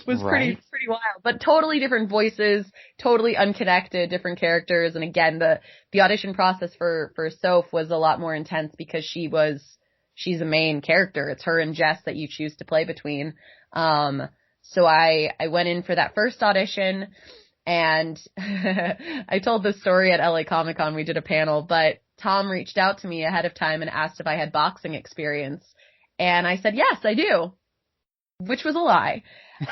was pretty wild, but totally different voices, totally unconnected, different characters. And again, the audition process for Soph was a lot more intense because she's a main character. It's her and Jess that you choose to play between. So I went in for that first audition, and I told this story at LA Comic Con. We did a panel, but Tom reached out to me ahead of time and asked if I had boxing experience. And I said, yes, I do, which was a lie.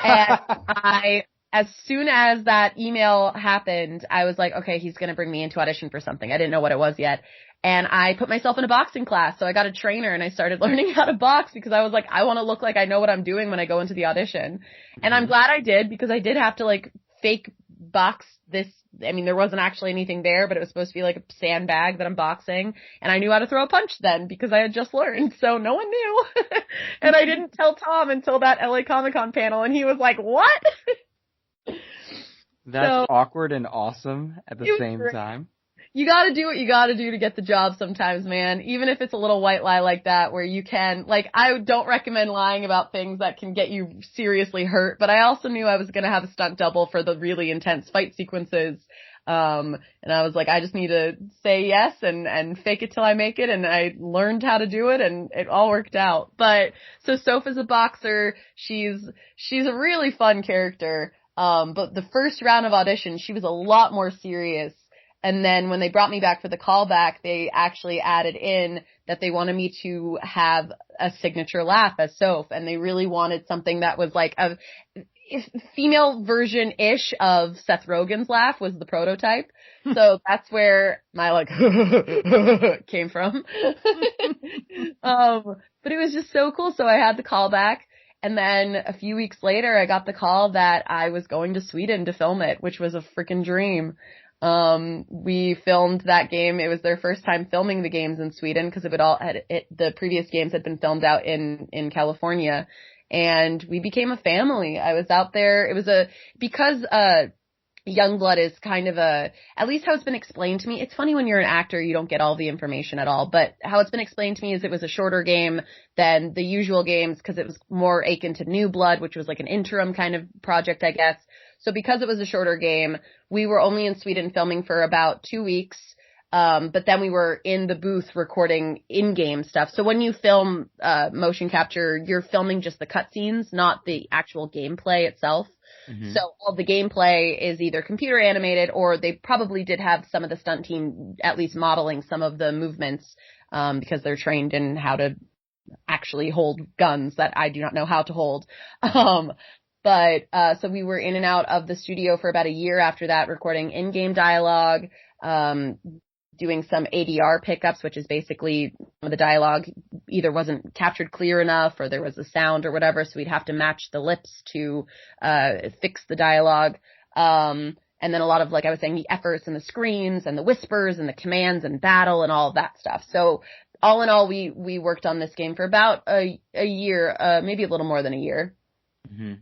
And as soon as that email happened, I was like, okay, he's going to bring me in to audition for something. I didn't know what it was yet. And I put myself in a boxing class. So I got a trainer and I started learning how to box because I was like, I want to look like I know what I'm doing when I go into the audition. And I'm glad I did, because I did have to like fake box this. I mean, there wasn't actually anything there, but it was supposed to be like a sandbag that I'm boxing. And I knew how to throw a punch then because I had just learned. So no one knew. And I didn't tell Tom until that LA Comic Con panel. And he was like, what? That's awkward and awesome at the same time. You gotta do what you gotta do to get the job sometimes, man. Even if it's a little white lie like that where you can, like, I don't recommend lying about things that can get you seriously hurt, but I also knew I was gonna have a stunt double for the really intense fight sequences. And I was like, I just need to say yes and fake it till I make it, and I learned how to do it, and it all worked out. But, so Soph is a boxer. She's a really fun character. But the first round of auditions, she was a lot more serious. And then when they brought me back for the callback, they actually added in that they wanted me to have a signature laugh as Soph, and they really wanted something that was like a female version-ish of Seth Rogen's laugh was the prototype. So that's where my like came from. But it was just so cool. So I had the callback. And then a few weeks later, I got the call that I was going to Sweden to film it, which was a freaking dream. We filmed that game. It was their first time filming the games in Sweden because the previous games had been filmed out in California, and we became a family. I was out there. It was because Youngblood is kind of at least how it's been explained to me. It's funny when you're an actor, you don't get all the information at all, but how it's been explained to me is it was a shorter game than the usual games because it was more akin to New Blood, which was like an interim kind of project, I guess. So because it was a shorter game, we were only in Sweden filming for about 2 weeks. But then we were in the booth recording in-game stuff. So when you film, motion capture, you're filming just the cutscenes, not the actual gameplay itself. Mm-hmm. So all the gameplay is either computer animated, or they probably did have some of the stunt team at least modeling some of the movements, because they're trained in how to actually hold guns that I do not know how to hold. But so we were in and out of the studio for about a year after that, recording in-game dialogue, doing some ADR pickups, which is basically the dialogue either wasn't captured clear enough or there was a sound or whatever. So we'd have to match the lips to fix the dialogue. And then a lot of, like I was saying, the efforts and the screams and the whispers and the commands and battle and all of that stuff. So all in all, we worked on this game for about a year, maybe a little more than a year. Mm-hmm.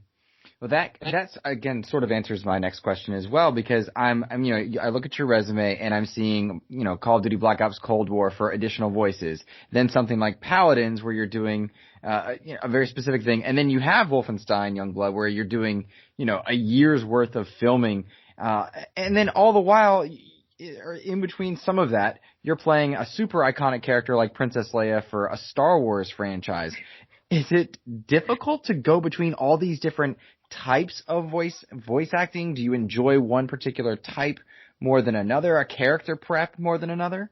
Well, that's again sort of answers my next question as well, because I'm I look at your resume and I'm seeing, Call of Duty Black Ops Cold War for additional voices, then something like Paladins where you're doing a very specific thing, and then you have Wolfenstein Youngblood where you're doing a year's worth of filming, and then all the while, in between some of that, you're playing a super iconic character like Princess Leia for a Star Wars franchise. Is it difficult to go between all these different types of voice acting? Do you enjoy one particular type more than another, a character prep more than another?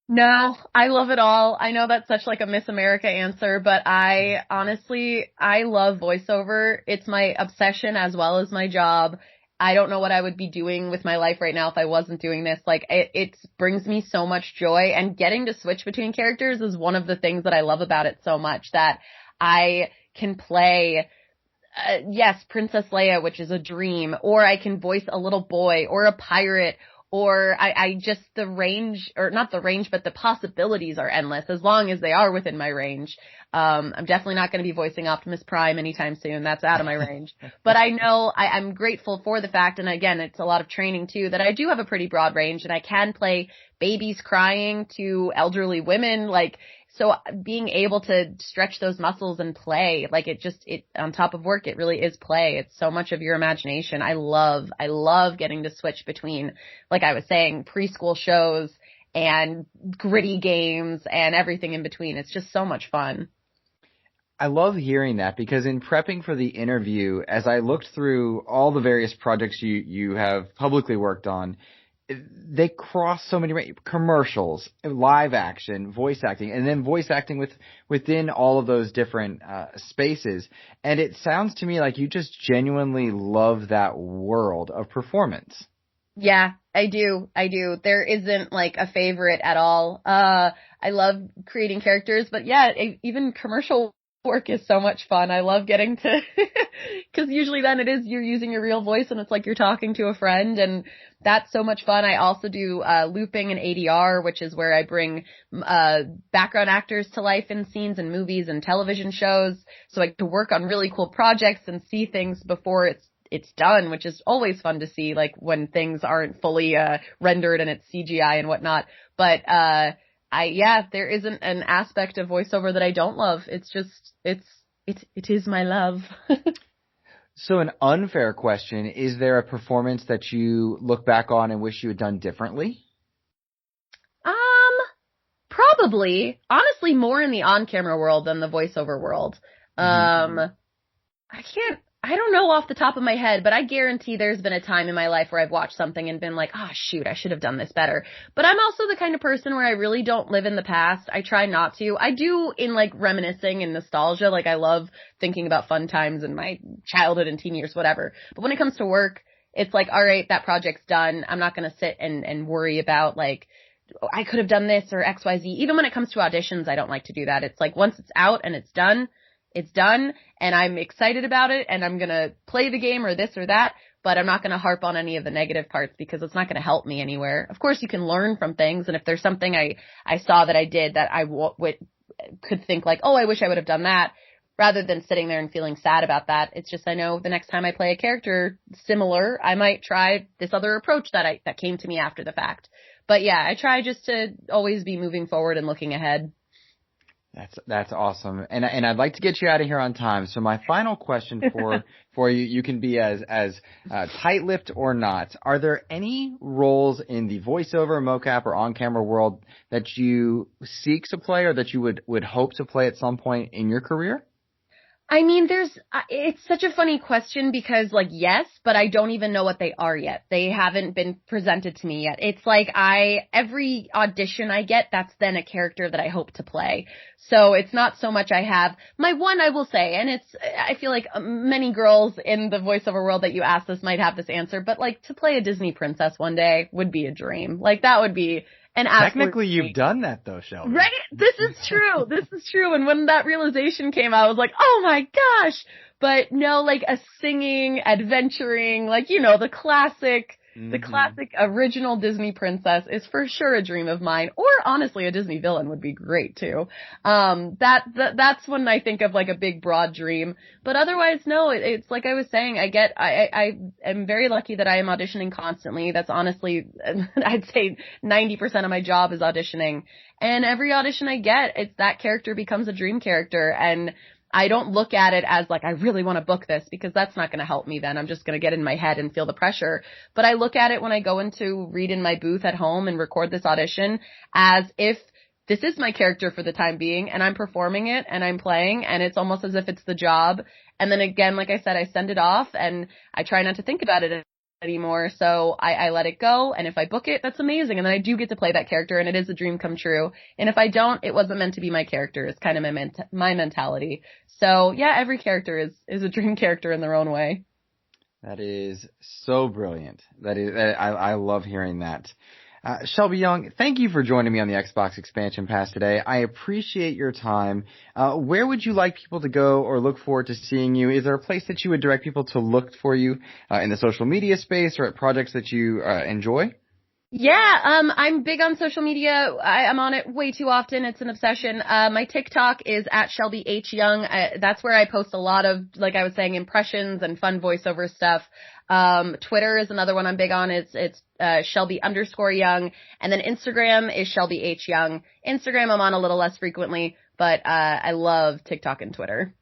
No, I love it all. I know that's such like a Miss America answer, but I love voiceover. It's my obsession as well as my job. I don't know what I would be doing with my life right now if I wasn't doing this. Like, it brings me so much joy, and getting to switch between characters is one of the things that I love about it so much, that I can play, yes, Princess Leia, which is a dream, or I can voice a little boy or a pirate, or I just, the range, or not the range, but the possibilities are endless as long as they are within my range. I'm definitely not going to be voicing Optimus Prime anytime soon. That's out of my range. But I know I'm grateful for the fact, and again, it's a lot of training too, that I do have a pretty broad range, and I can play babies crying to elderly women. Like, so being able to stretch those muscles and play, like, it on top of work, it really is play. It's so much of your imagination. I love getting to switch between, like I was saying, preschool shows and gritty games and everything in between. It's just so much fun. I love hearing that, because in prepping for the interview, as I looked through all the various projects you have publicly worked on, they cross so many commercials, live action, voice acting, and then voice acting within all of those different spaces. And it sounds to me like you just genuinely love that world of performance. Yeah, I do. There isn't like a favorite at all. I love creating characters, but yeah, even commercial work is so much fun. I love getting to, because usually then it is, you're using your real voice and it's like you're talking to a friend, and that's so much fun. I also do looping and ADR, which is where I bring background actors to life in scenes and movies and television shows. So I get to work on really cool projects and see things before it's done, which is always fun to see, like when things aren't fully rendered and it's CGI and whatnot. But there isn't an aspect of voiceover that I don't love. It's just, it is my love. So an unfair question, is there a performance that you look back on and wish you had done differently? Probably. Honestly, more in the on-camera world than the voiceover world. I don't know off the top of my head, but I guarantee there's been a time in my life where I've watched something and been like, oh, shoot, I should have done this better. But I'm also the kind of person where I really don't live in the past. I try not to. I do in like reminiscing and nostalgia. Like, I love thinking about fun times in my childhood and teen years, whatever. But when it comes to work, it's like, all right, that project's done. I'm not going to sit and worry about like, I could have done this or XYZ. Even when it comes to auditions, I don't like to do that. It's like, once it's out and it's done, and I'm excited about it, and I'm going to play the game or this or that, but I'm not going to harp on any of the negative parts because it's not going to help me anywhere. Of course, you can learn from things, and if there's something I saw that I did that I could think like, oh, I wish I would have done that, rather than sitting there and feeling sad about that. It's just, I know the next time I play a character similar, I might try this other approach that came to me after the fact. But yeah, I try just to always be moving forward and looking ahead. That's awesome. And I'd like to get you out of here on time. So my final question for you, you can be as tight-lipped or not. Are there any roles in the voiceover, mocap, or on-camera world that you seek to play, or that you would hope to play at some point in your career? I mean, it's such a funny question because, like, yes, but I don't even know what they are yet. They haven't been presented to me yet. It's like every audition I get, that's then a character that I hope to play. So it's not so much I have my one, I will say, and I feel like many girls in the voiceover world that you ask this might have this answer, but like, to play a Disney princess one day would be a dream. Like, that would be technically you've done that though, Shelby. Right? This is true. And when that realization came out, I was like, oh my gosh. But no, like a singing, adventuring, like, you know, the classic original Disney princess is for sure a dream of mine. Or honestly, a Disney villain would be great too. That's when I think of like a big broad dream. But otherwise, no, it's like I was saying, I am very lucky that I am auditioning constantly. That's honestly, I'd say 90% of my job is auditioning. And every audition I get, it's that character becomes a dream character. And I don't look at it as like, I really want to book this, because that's not going to help me then. I'm just going to get in my head and feel the pressure. But I look at it when I go into read in my booth at home and record this audition as if this is my character for the time being, and I'm performing it and I'm playing, and it's almost as if it's the job. And then again, like I said, I send it off and I try not to think about it anymore. So I let it go. And if I book it, that's amazing. And then I do get to play that character, and it is a dream come true. And if I don't, it wasn't meant to be my character. It's kind of my mentality. So yeah, every character is a dream character in their own way. That is so brilliant. I love hearing that. Shelby Young, thank you for joining me on the Xbox Expansion Pass today. I appreciate your time. Where would you like people to go or look forward to seeing you? Is there a place that you would direct people to look for you in the social media space or at projects that you enjoy? Yeah, I'm big on social media. I'm on it way too often. It's an obsession. My TikTok is at Shelby H. Young. That's where I post a lot of, like I was saying, impressions and fun voiceover stuff. Twitter is another one I'm big on. It's Shelby_Young. And then Instagram is Shelby H. Young. Instagram I'm on a little less frequently, but I love TikTok and Twitter.